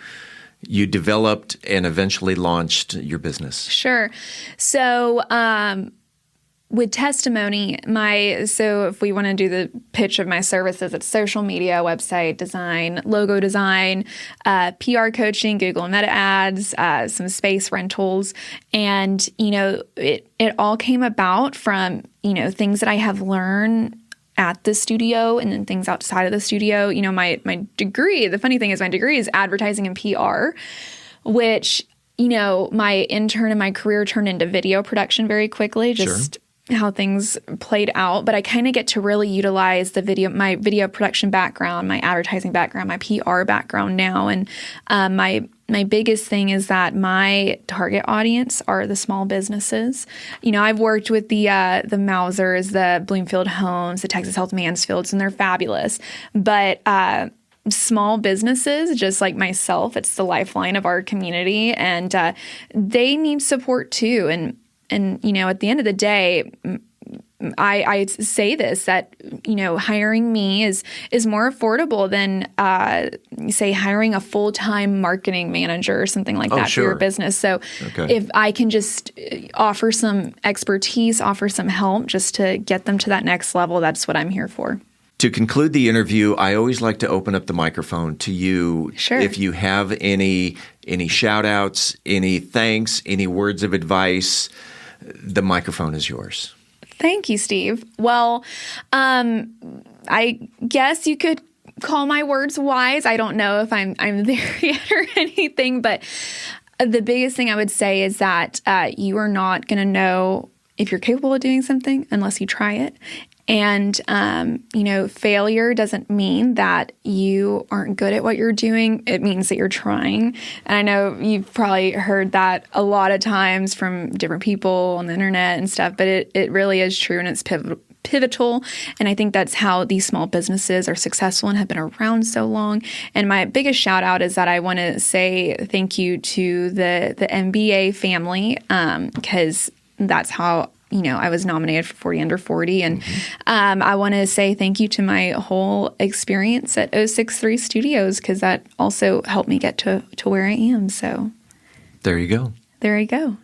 developed and eventually launched your business. Sure. So, with Testimony, so if we want to do the pitch of my services, it's social media, website design, logo design, PR coaching, Google and Meta ads, some space rentals. And, it all came about from, things that I have learned at the studio and then things outside of the studio. My degree, the funny thing is my degree is advertising and PR, which, my intern and my career turned into video production very quickly. Just how things played out, but I kind of get to really utilize my video production background, my advertising background, my PR background now. And my biggest thing is that my target audience are the small businesses. I've worked with the Mausers, the Bloomfield Homes, the Texas Health Mansfields, and they're fabulous. But small businesses, just like myself, it's the lifeline of our community, and they need support too. And at the end of the day, I say this, that, hiring me is more affordable than, say, hiring a full-time marketing manager or something like that for your business. So if I can just offer some expertise, offer some help just to get them to that next level, that's what I'm here for. To conclude the interview, I always like to open up the microphone to you. Sure. If you have any shout-outs, any thanks, any words of advice, the microphone is yours. Thank you, Steve. Well, I guess you could call my words wise. I don't know if I'm there yet or anything, but the biggest thing I would say is that you are not going to know if you're capable of doing something unless you try it. And, failure doesn't mean that you aren't good at what you're doing. It means that you're trying. And I know you've probably heard that a lot of times from different people on the internet and stuff, but it really is true, and it's pivotal. And I think that's how these small businesses are successful and have been around so long. And my biggest shout out is that I want to say thank you to the MBA family, because that's how I was nominated for 40 Under 40. And I want to say thank you to my whole experience at 063 Studios, because that also helped me get to where I am. So there you go. There you go.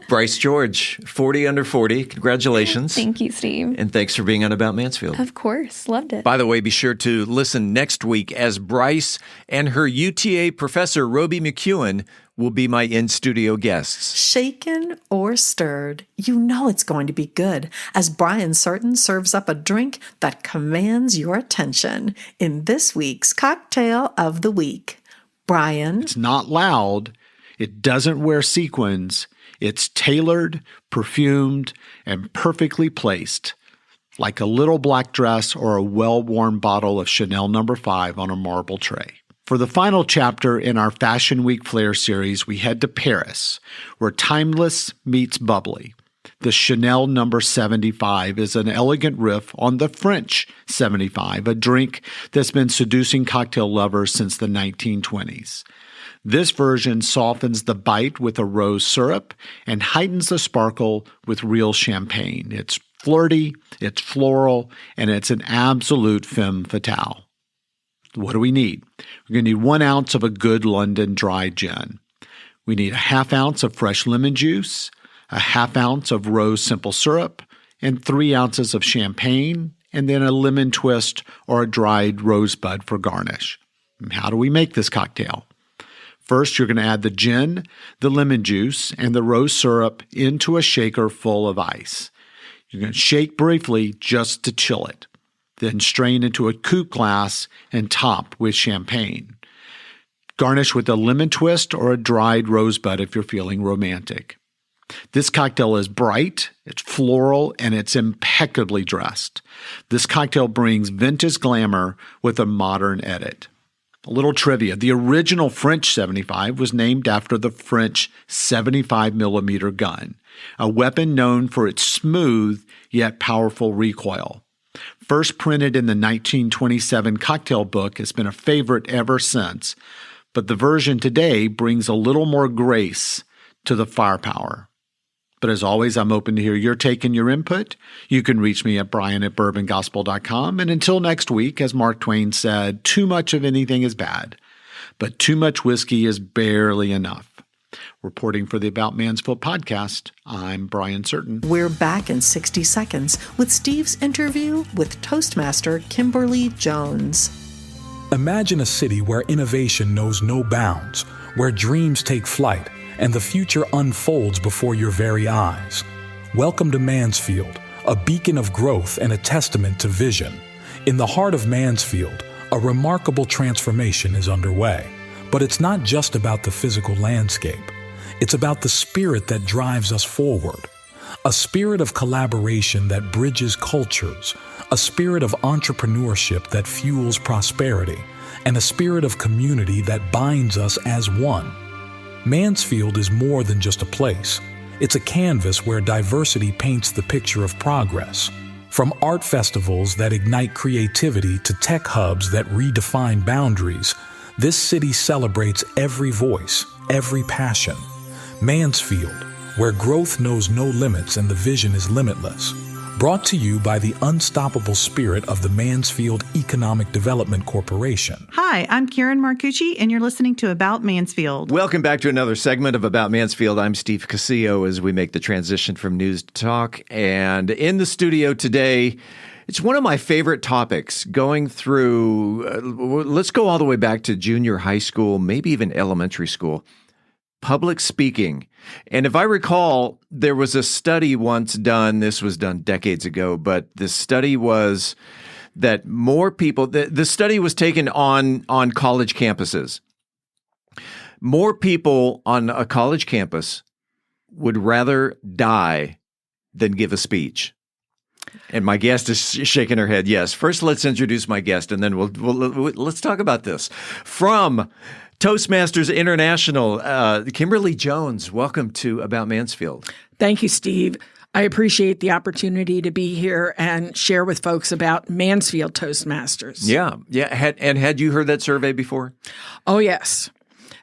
Bryce George, 40 Under 40. Congratulations. Thank you, Steve. And thanks for being on About Mansfield. Of course. Loved it. By the way, be sure to listen next week as Bryce and her UTA professor, Roby McEwen, will be my in-studio guests. Shaken or stirred, you know it's going to be good as Brian Certain serves up a drink that commands your attention in this week's Cocktail of the Week. Brian? It's not loud. It doesn't wear sequins. It's tailored, perfumed, and perfectly placed, like a little black dress or a well-worn bottle of Chanel No. 5 on a marble tray. For the final chapter in our Fashion Week Flair series, we head to Paris, where timeless meets bubbly. The Chanel number 75 is an elegant riff on the French 75, a drink that's been seducing cocktail lovers since the 1920s. This version softens the bite with a rose syrup and heightens the sparkle with real champagne. It's flirty, it's floral, and it's an absolute femme fatale. What do we need? We're going to need 1 ounce of a good London dry gin. We need a ½ ounce of fresh lemon juice, a ½ ounce of rose simple syrup, and 3 ounces of champagne, and then a lemon twist or a dried rosebud for garnish. How do we make this cocktail? First, you're going to add the gin, the lemon juice, and the rose syrup into a shaker full of ice. You're going to shake briefly just to chill it. Then strain into a coupe glass and top with champagne. Garnish with a lemon twist or a dried rosebud if you're feeling romantic. This cocktail is bright, it's floral, and it's impeccably dressed. This cocktail brings vintage glamour with a modern edit. A little trivia. The original French 75 was named after the French 75mm gun, a weapon known for its smooth yet powerful recoil. First printed in the 1927 cocktail book, it's been a favorite ever since, but the version today brings a little more grace to the firepower. But as always, I'm open to hear your take and your input. You can reach me at brian@bourbongospel.com. And until next week, as Mark Twain said, too much of anything is bad, but too much whiskey is barely enough. Reporting for the About Mansfield podcast, I'm Brian Certain. We're back in 60 seconds with Steve's interview with Toastmaster Kimberly Jones. Imagine a city where innovation knows no bounds, where dreams take flight, and the future unfolds before your very eyes. Welcome to Mansfield, a beacon of growth and a testament to vision. In the heart of Mansfield, a remarkable transformation is underway. But it's not just about the physical landscape. It's about the spirit that drives us forward. A spirit of collaboration that bridges cultures, a spirit of entrepreneurship that fuels prosperity, and a spirit of community that binds us as one. Mansfield is more than just a place. It's a canvas where diversity paints the picture of progress. From art festivals that ignite creativity to tech hubs that redefine boundaries, this city celebrates every voice, every passion. Mansfield, where growth knows no limits and the vision is limitless. Brought to you by the unstoppable spirit of the Mansfield Economic Development Corporation. Hi, I'm Karen Marcucci, and you're listening to About Mansfield. Welcome back to another segment of About Mansfield. I'm Steve Casillo as we make the transition from news to talk. And in the studio today, it's one of my favorite topics, going through, let's go all the way back to junior high school, maybe even elementary school. Public speaking. And if I recall, there was a study once done, this was done decades ago, but the study was that more people, the study was taken on college campuses. More people on a college campus would rather die than give a speech. And my guest is shaking her head yes. First, let's introduce my guest, and then let's talk about this. From Toastmasters International, Kimberly Jones, welcome to About Mansfield. Thank you, Steve. I appreciate the opportunity to be here and share with folks about Mansfield Toastmasters. Yeah. Had you heard that survey before? Oh, yes.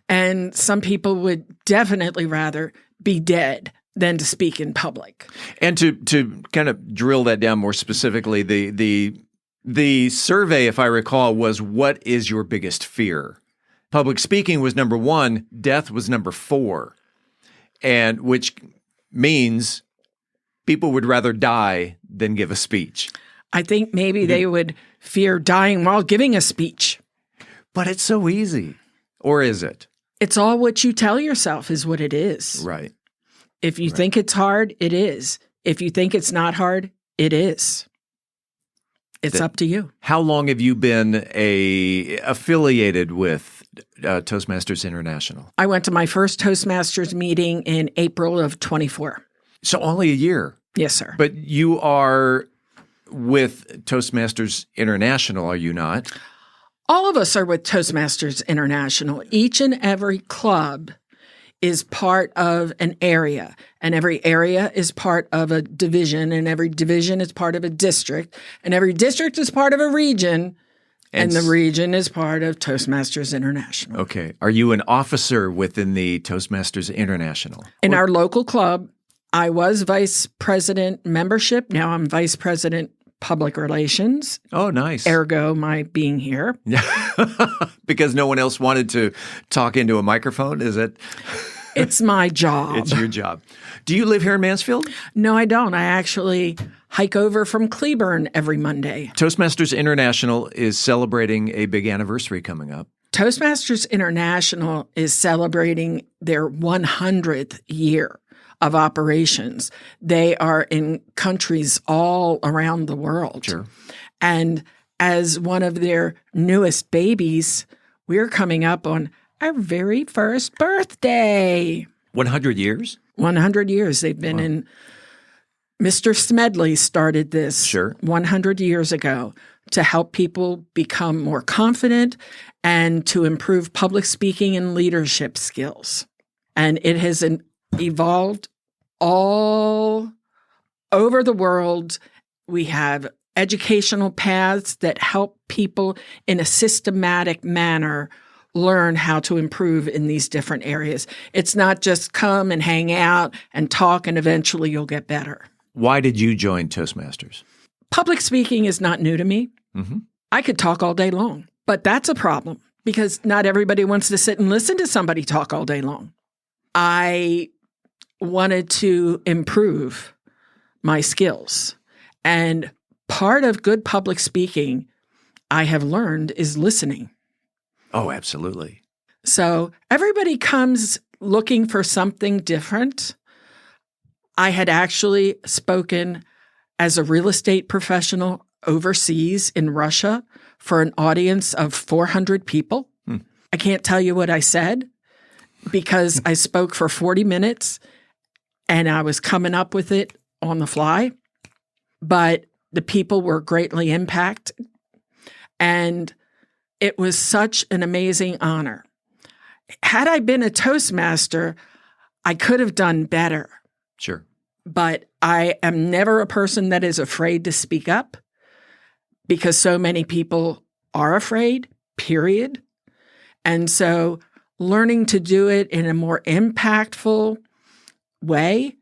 And some people would definitely rather be dead than to speak in public. And to kind of drill that down more specifically, the survey, if I recall, was what is your biggest fear? Public speaking was number 1, death was number 4, and which means people would rather die than give a speech. I think maybe they would fear dying while giving a speech. But it's so easy. Or is it? It's all what you tell yourself is what it is. Right. If you think it's hard, it is. If you think it's not hard, it is. It's up to you. How long have you been affiliated with Toastmasters International? I went to my first Toastmasters meeting in April of 24. So only a year? Yes, sir. But you are with Toastmasters International, are you not? All of us are with Toastmasters International. Each and every club is part of an area, and every area is part of a division, and every division is part of a district, and every district is part of a region, and the region is part of Toastmasters International. Okay. Are you an officer within the Toastmasters International? In our local club, I was vice president membership. Now I'm vice president public relations. Oh, nice. Ergo, my being here. Because no one else wanted to talk into a microphone, is it? It's my job. It's your job. Do you live here in Mansfield? No, I don't. I actually hike over from Cleburne every Monday. Toastmasters International is celebrating a big anniversary coming up. Toastmasters International is celebrating their 100th year of operations. They are in countries all around the world. Sure. And as one of their newest babies, we're coming up on our very first birthday. 100 years? 100 years. They've been in. Mr. Smedley started this 100 years ago to help people become more confident and to improve public speaking and leadership skills. And it has evolved all over the world. We have educational paths that help people in a systematic manner learn how to improve in these different areas. It's not just come and hang out and talk and eventually you'll get better. Why did you join Toastmasters? Public speaking is not new to me. Mm-hmm. I could talk all day long, but that's a problem because not everybody wants to sit and listen to somebody talk all day long. I wanted to improve my skills. And part of good public speaking, I have learned, is listening. Oh, absolutely. So everybody comes looking for something different. I had actually spoken as a real estate professional overseas in Russia for an audience of 400 people. I can't tell you what I said because I spoke for 40 minutes and I was coming up with it on the fly. But the people were greatly impacted. And it was such an amazing honor. Had I been a Toastmaster, I could have done better. Sure. But I am never a person that is afraid to speak up because so many people are afraid, period. And so learning to do it in a more impactful way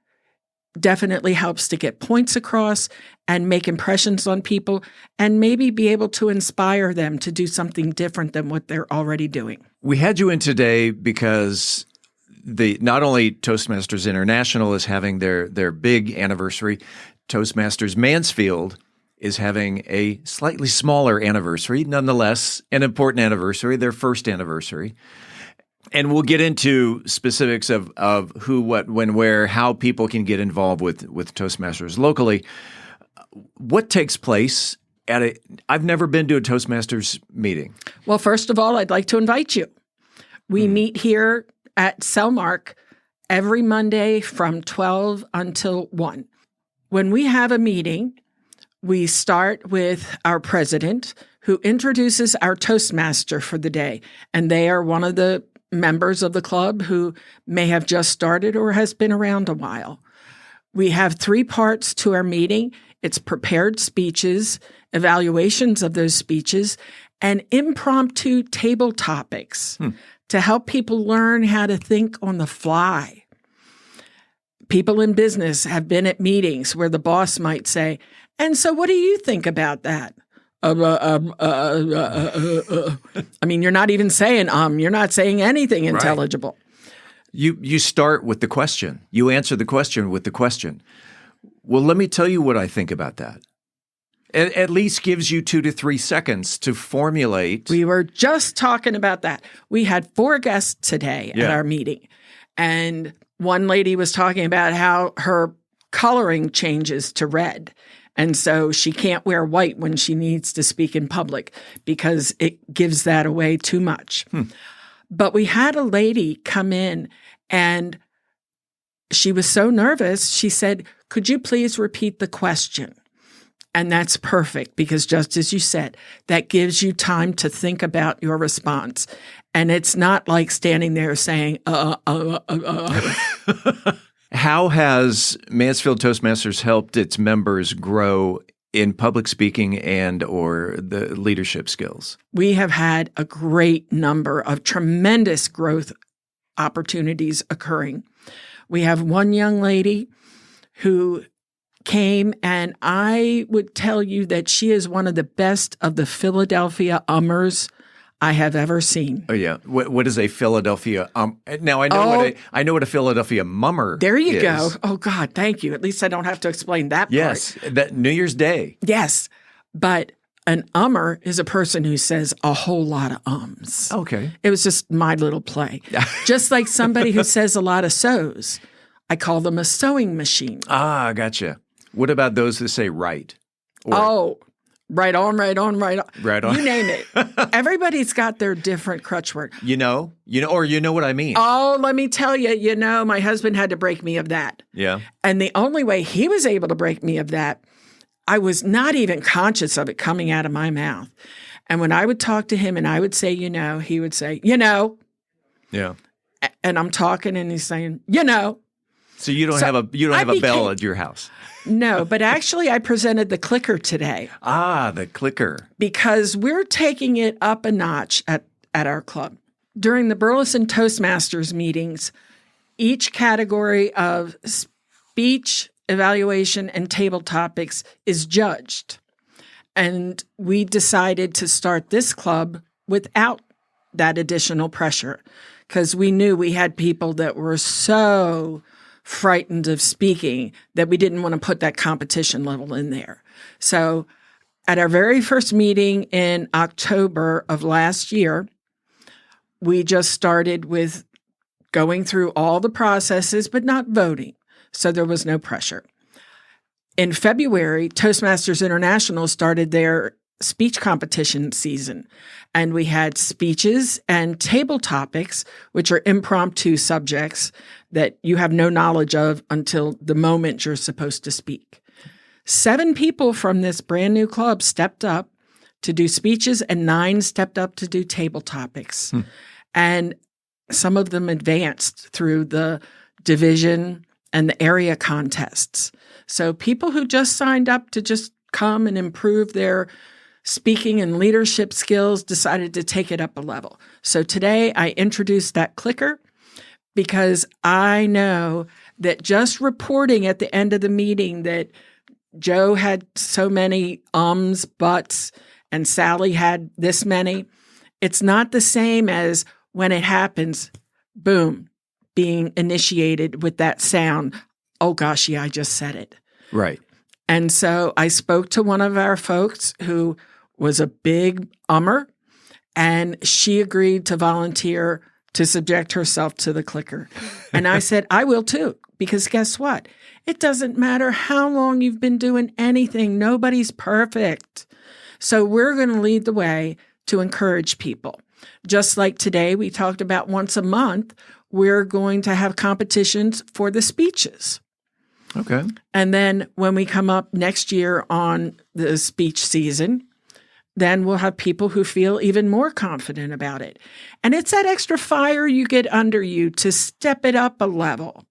definitely helps to get points across and make impressions on people and maybe be able to inspire them to do something different than what they're already doing. We had you in today because not only Toastmasters International is having their big anniversary, Toastmasters Mansfield is having a slightly smaller anniversary, nonetheless an important anniversary, their first anniversary. And we'll get into specifics of who, what, when, where, how people can get involved with Toastmasters locally. What takes place at I've never been to a Toastmasters meeting. Well, first of all, I'd like to invite you. We meet here at Cellmark every Monday from 12 until 1. When we have a meeting, we start with our president, who introduces our Toastmaster for the day. And they are one of the members of the club who may have just started or has been around a while. We have 3 parts to our meeting. It's prepared speeches, evaluations of those speeches, and impromptu table topics to help people learn how to think on the fly. People in business have been at meetings where the boss might say, "And so what do you think about that?" I mean, you're not even saying you're not saying anything intelligible. Right. You start with the question. You answer the question with the question. Well, let me tell you what I think about that. It at least gives you 2 to 3 seconds to formulate. We were just talking about that. We had 4 guests today at our meeting. And one lady was talking about how her coloring changes to red. And so she can't wear white when she needs to speak in public because it gives that away too much. But we had a lady come in and she was so nervous. She said, "Could you please repeat the question?" And that's perfect because just as you said, that gives you time to think about your response. And it's not like standing there saying, How has Mansfield Toastmasters helped its members grow in public speaking and or the leadership skills? We have had a great number of tremendous growth opportunities occurring. We have one young lady who came, and I would tell you that she is one of the best of the Philadelphia ummers I have ever seen. Oh yeah, what is a Philadelphia? Now I know what a Philadelphia mummer. There you is. go. Oh God, thank you. At least I don't have to explain that Yes, part. that New Year's Day. Yes, but an ummer is a person who says a whole lot of ums. Okay, it was just my little play. Just like somebody who says a lot of sows, I call them a sewing machine. Ah, gotcha. What about those that say right? Right on, right on, right on. Right on. You name it. Everybody's got their different crutch word. You know what I mean. Oh, let me tell you, my husband had to break me of that. Yeah. And the only way he was able to break me of that, I was not even conscious of it coming out of my mouth. And when I would talk to him and I would say, he would say, Yeah. And I'm talking and he's saying, So you don't have a bell at your house. No, but actually I presented the clicker today. Ah, the clicker. Because we're taking it up a notch at our club. During the Burleson Toastmasters meetings, each category of speech, evaluation, and table topics is judged. And we decided to start this club without that additional pressure because we knew we had people that were so frightened of speaking that we didn't want to put that competition level in there. So at our very first meeting in October of last year, we just started with going through all the processes, but not voting. So there was no pressure. In February, Toastmasters International started their speech competition season. And we had speeches and table topics, which are impromptu subjects that you have no knowledge of until the moment you're supposed to speak. 7 people from this brand new club stepped up to do speeches and 9 stepped up to do table topics. And some of them advanced through the division and the area contests. So people who just signed up to just come and improve their speaking and leadership skills decided to take it up a level. So today I introduced that clicker because I know that just reporting at the end of the meeting that Joe had so many ums, buts, and Sally had this many, it's not the same as when it happens, boom, being initiated with that sound. Oh gosh, yeah, I just said it. Right. And so I spoke to one of our folks who was a big ummer, and she agreed to volunteer to subject herself to the clicker. And I said, I will too, because guess what? It doesn't matter how long you've been doing anything. Nobody's perfect. So we're going to lead the way to encourage people. Just like today, we talked about once a month, we're going to have competitions for the speeches. Okay. And then when we come up next year on the speech season, then we'll have people who feel even more confident about it. And it's that extra fire you get under you to step it up a level.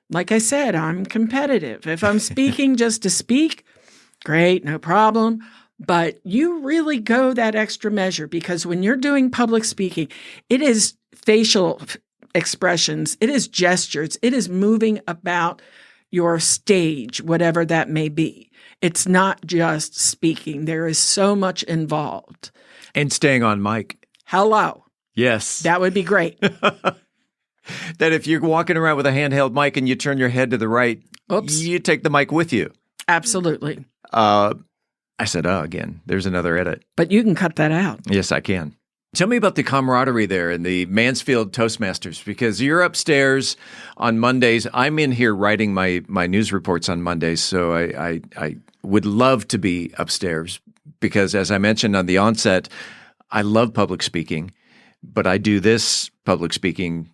Like I said, I'm competitive. If I'm speaking just to speak, great, no problem. But you really go that extra measure because when you're doing public speaking, it is facial expressions, it is gestures, it is moving about your stage, whatever that may be. It's not just speaking. There is so much involved. And staying on mic. Hello. Yes. That would be great. That if you're walking around with a handheld mic and you turn your head to the right, you take the mic with you. Absolutely. I said, again, there's another edit. But you can cut that out. Yes, I can. Tell me about the camaraderie there in the Mansfield Toastmasters, because you're upstairs on Mondays. I'm in here writing my news reports on Mondays, so I would love to be upstairs because, as I mentioned on the onset, I love public speaking, but I do this public speaking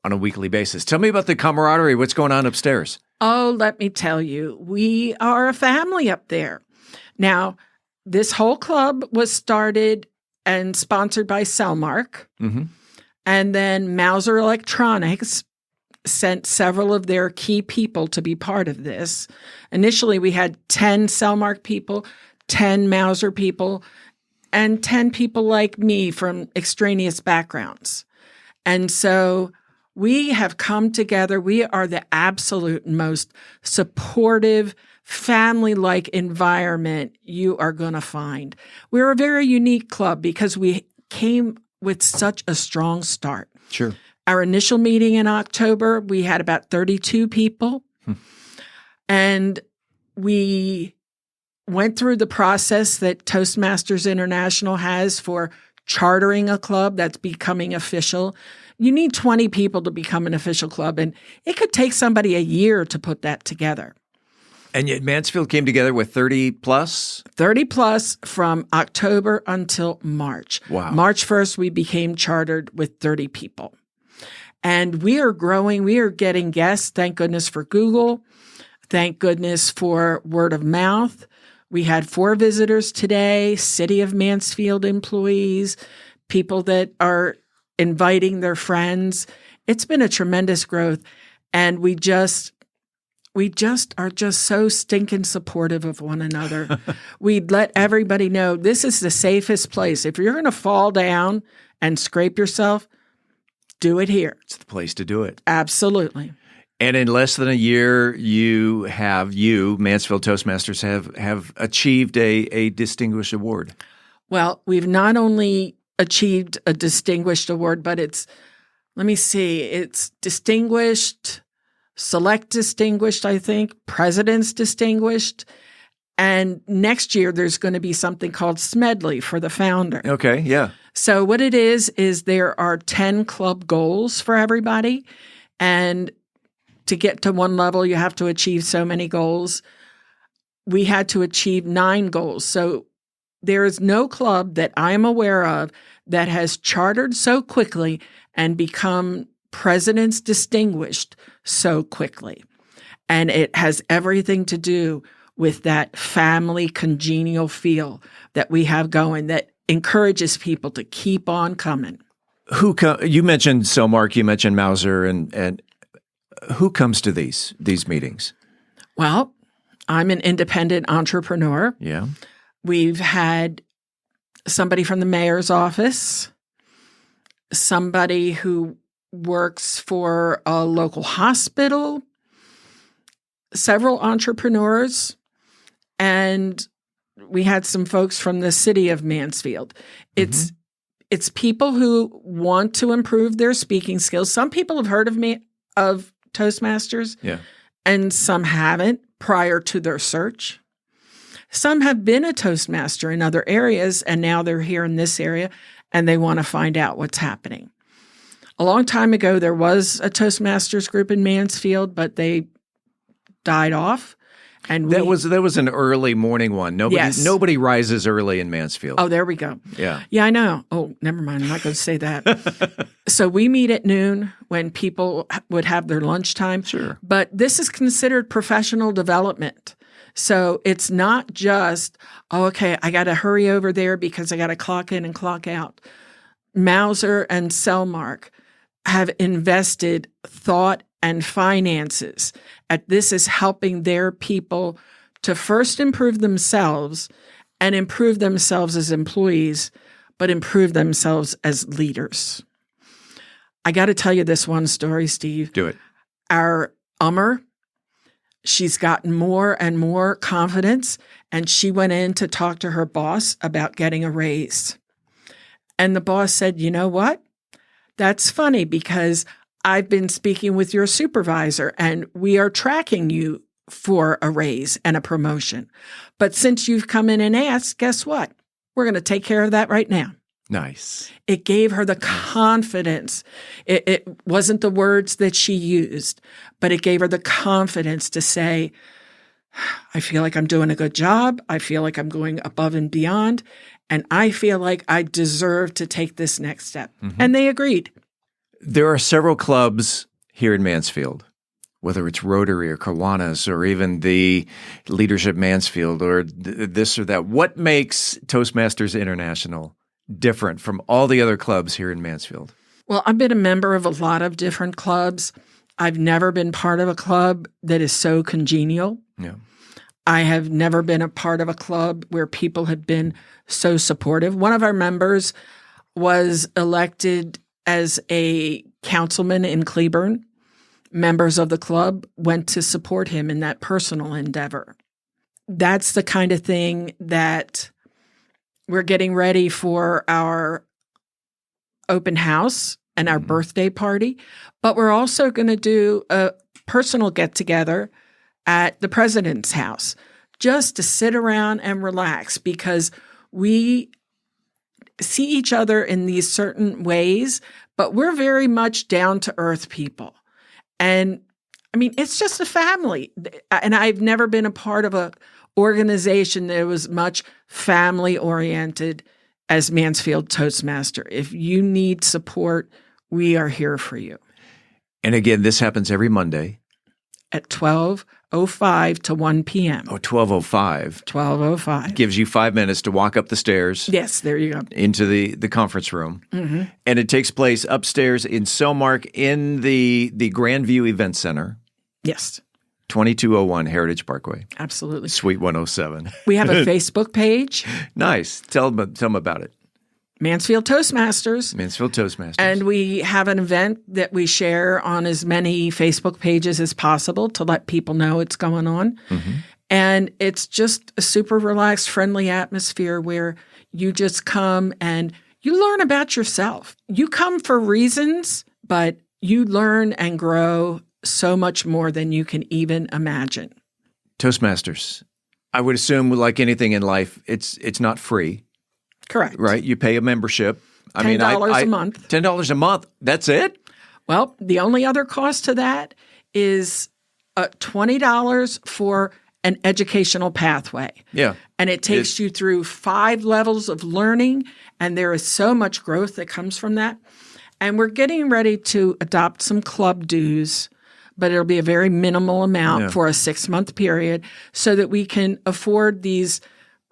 on a weekly basis. Tell me about the camaraderie. What's going on upstairs? Oh, let me tell you, we are a family up there. Now, this whole club was started and sponsored by Cellmark. Mm-hmm. And then Mauser Electronics sent several of their key people to be part of this. Initially, we had 10 Cellmark people, 10 Mauser people, and 10 people like me from extraneous backgrounds. And so we have come together. We are the absolute most supportive, family-like environment you are going to find. We're a very unique club because we came with such a strong start. Sure. Our initial meeting in October, we had about 32 people. And we went through the process that Toastmasters International has for chartering a club that's becoming official. You need 20 people to become an official club, and it could take somebody a year to put that together. And yet Mansfield came together with 30 plus? 30 plus from October until March. Wow. March 1st, we became chartered with 30 people. And we are growing. We are getting guests. Thank goodness for Google. Thank goodness for word of mouth. We had 4 visitors today, City of Mansfield employees, people that are inviting their friends. It's been a tremendous growth. And we just are just so stinking supportive of one another. We'd let everybody know this is the safest place. If you're going to fall down and scrape yourself, do it here. It's the place to do it. Absolutely. And in less than a year, Mansfield Toastmasters, have achieved a distinguished award. Well, we've not only achieved a distinguished award, but it's distinguished, select distinguished, I think, president's distinguished. And next year, there's going to be something called Smedley for the founder. Okay, yeah. So what it is there are 10 club goals for everybody. And to get to one level, you have to achieve so many goals. We had to achieve 9 goals. So there is no club that I'm aware of that has chartered so quickly and become president's distinguished so quickly. And it has everything to do with that family congenial feel that we have going that encourages people to keep on coming. You mentioned Cellmark, you mentioned Mauser, and who comes to these meetings? Well, I'm an independent entrepreneur. Yeah. We've had somebody from the mayor's office, somebody who works for a local hospital, several entrepreneurs, and we had some folks from the city of Mansfield. It's people who want to improve their speaking skills. Some people have heard of Toastmasters, and some haven't prior to their search. Some have been a Toastmaster in other areas, and now they're here in this area, and they want to find out what's happening. A long time ago, there was a Toastmasters group in Mansfield, but they died off. And that was an early morning one. Nobody rises early in Mansfield. Oh, there we go. Yeah. Yeah, I know. Oh, never mind. I'm not going to say that. So we meet at noon when people would have their lunchtime. Sure. But this is considered professional development. So it's not just, okay, I got to hurry over there because I got to clock in and clock out. Mauser and Cellmark have invested thought and finances. This is helping their people to first improve themselves and improve themselves as employees, but improve themselves as leaders. I got to tell you this one story, Steve. Do it. Our she's gotten more and more confidence, and she went in to talk to her boss about getting a raise. And the boss said, you know what? That's funny because I've been speaking with your supervisor and we are tracking you for a raise and a promotion. But since you've come in and asked, guess what? We're going to take care of that right now. Nice. It gave her the confidence. It wasn't the words that she used, but it gave her the confidence to say, I feel like I'm doing a good job. I feel like I'm going above and beyond. And I feel like I deserve to take this next step. Mm-hmm. And they agreed. There are several clubs here in Mansfield, whether it's Rotary or Kiwanis or even the Leadership Mansfield or this or that. What makes Toastmasters International different from all the other clubs here in Mansfield? Well, I've been a member of a lot of different clubs. I've never been part of a club that is so congenial. Yeah. I have never been a part of a club where people have been so supportive. One of our members was elected as a councilman in Cleburne. Members of the club went to support him in that personal endeavor. That's the kind of thing that we're getting ready for our open house and our birthday party, but we're also going to do a personal get-together at the president's house just to sit around and relax, because we see each other in these certain ways, but we're very much down-to-earth people. And, I mean, it's just a family. And I've never been a part of a organization that was much family-oriented as Mansfield Toastmaster. If you need support, we are here for you. And again, this happens every Monday. At 12:05 to 1 p.m. Oh, 12:05. 12:05. Gives you 5 minutes to walk up the stairs. Yes, there you go. Into the conference room. Mm-hmm. And it takes place upstairs in Selmark in the Grandview Event Center. Yes. 2201 Heritage Parkway. Absolutely. Suite 107. We have a Facebook page. Nice. Tell them about it. Mansfield Toastmasters. Mansfield Toastmasters. And we have an event that we share on as many Facebook pages as possible to let people know it's going on. Mm-hmm. And it's just a super relaxed, friendly atmosphere where you just come and you learn about yourself. You come for reasons, but you learn and grow so much more than you can even imagine. Toastmasters. I would assume, like anything in life, it's not free. Correct. Right? You pay a membership. $10 a month. $10 a month. That's it? Well, the only other cost to that is $20 for an educational pathway. Yeah. And it takes you through 5 levels of learning, and there is so much growth that comes from that. And we're getting ready to adopt some club dues, but it'll be a very minimal amount for a 6-month period so that we can afford these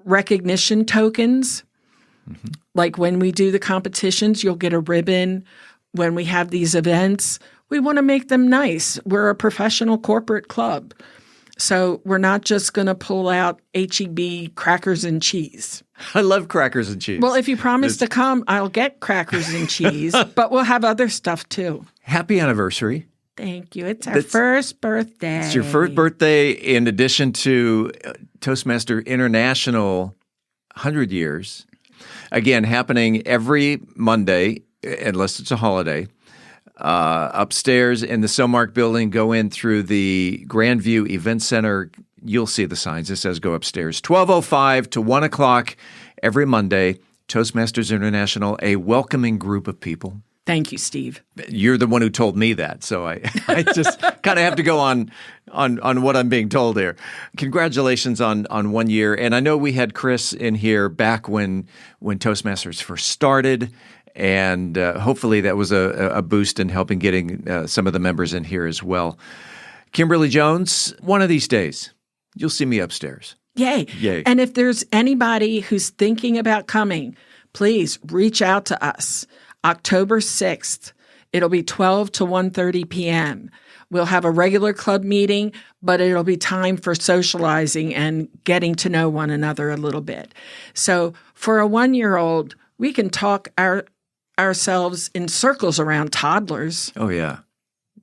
recognition tokens. Mm-hmm. Like when we do the competitions, you'll get a ribbon. When we have these events, we want to make them nice. We're a professional corporate club. So we're not just going to pull out H-E-B crackers and cheese. I love crackers and cheese. Well, if you promise to come, I'll get crackers and cheese, but we'll have other stuff too. Happy anniversary. Thank you. It's our first birthday. It's your first birthday in addition to Toastmaster International 100 years. Again, happening every Monday, unless it's a holiday. Upstairs in the Selmark building, go in through the Grandview Event Center. You'll see the signs. It says go upstairs. 12:05 to 1 o'clock every Monday. Toastmasters International, a welcoming group of people. Thank you, Steve. You're the one who told me that, so I just kind of have to go on what I'm being told here. Congratulations on 1 year. And I know we had Chris in here back when Toastmasters first started, and hopefully that was a boost in helping getting some of the members in here as well. Kimberly Jones, one of these days, you'll see me upstairs. Yay. Yay. And if there's anybody who's thinking about coming, please reach out to us. October 6th, it'll be 12 to 1:30 p.m. We'll have a regular club meeting, but it'll be time for socializing and getting to know one another a little bit. So for a 1-year-old, we can talk ourselves in circles around toddlers. Oh, yeah.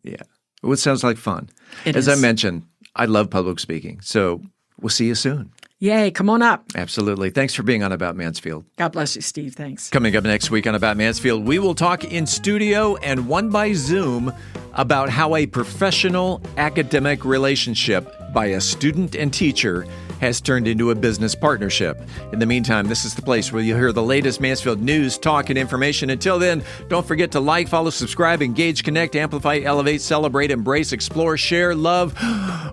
Yeah. Well, it sounds like fun. As It I is. mentioned, I love public speaking. So we'll see you soon. Yay, come on up. Absolutely. Thanks for being on About Mansfield. God bless you, Steve. Thanks. Coming up next week on About Mansfield, we will talk in studio and one by Zoom about how a professional academic relationship by a student and teacher has turned into a business partnership. In the meantime, this is the place where you'll hear the latest Mansfield news, talk, and information. Until then, don't forget to like, follow, subscribe, engage, connect, amplify, elevate, celebrate, embrace, explore, share, love,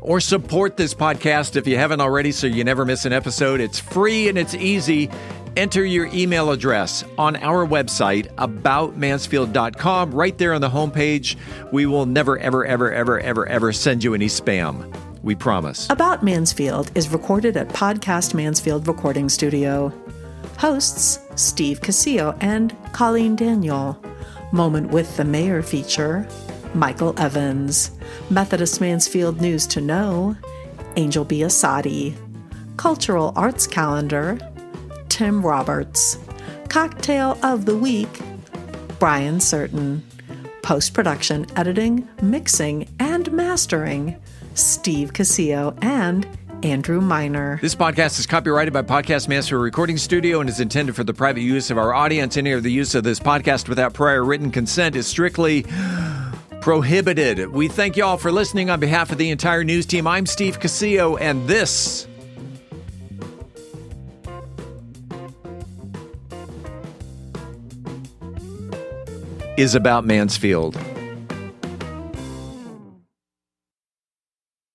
or support this podcast if you haven't already so you never miss an episode. It's free and it's easy. Enter your email address on our website, aboutmansfield.com. Right there on the homepage, we will never, ever, ever, ever, ever, ever send you any spam. We promise. About Mansfield is recorded at Podcast Mansfield Recording Studio. Hosts Steve Casillo and Colleen Daniel. Moment with the Mayor feature Michael Evans. Methodist Mansfield News to Know, Angel Biasatti. Cultural Arts Calendar, Tim Roberts. Cocktail of the Week, Brian Certain. Post-production, editing, mixing, and mastering, Steve Casillo and Andrew Miner. This podcast is copyrighted by Podcast Master Recording Studio and is intended for the private use of our audience. Any of the use of this podcast without prior written consent is strictly prohibited. We thank you all for listening. On behalf of the entire news team, I'm Steve Casillo, and this is About Mansfield.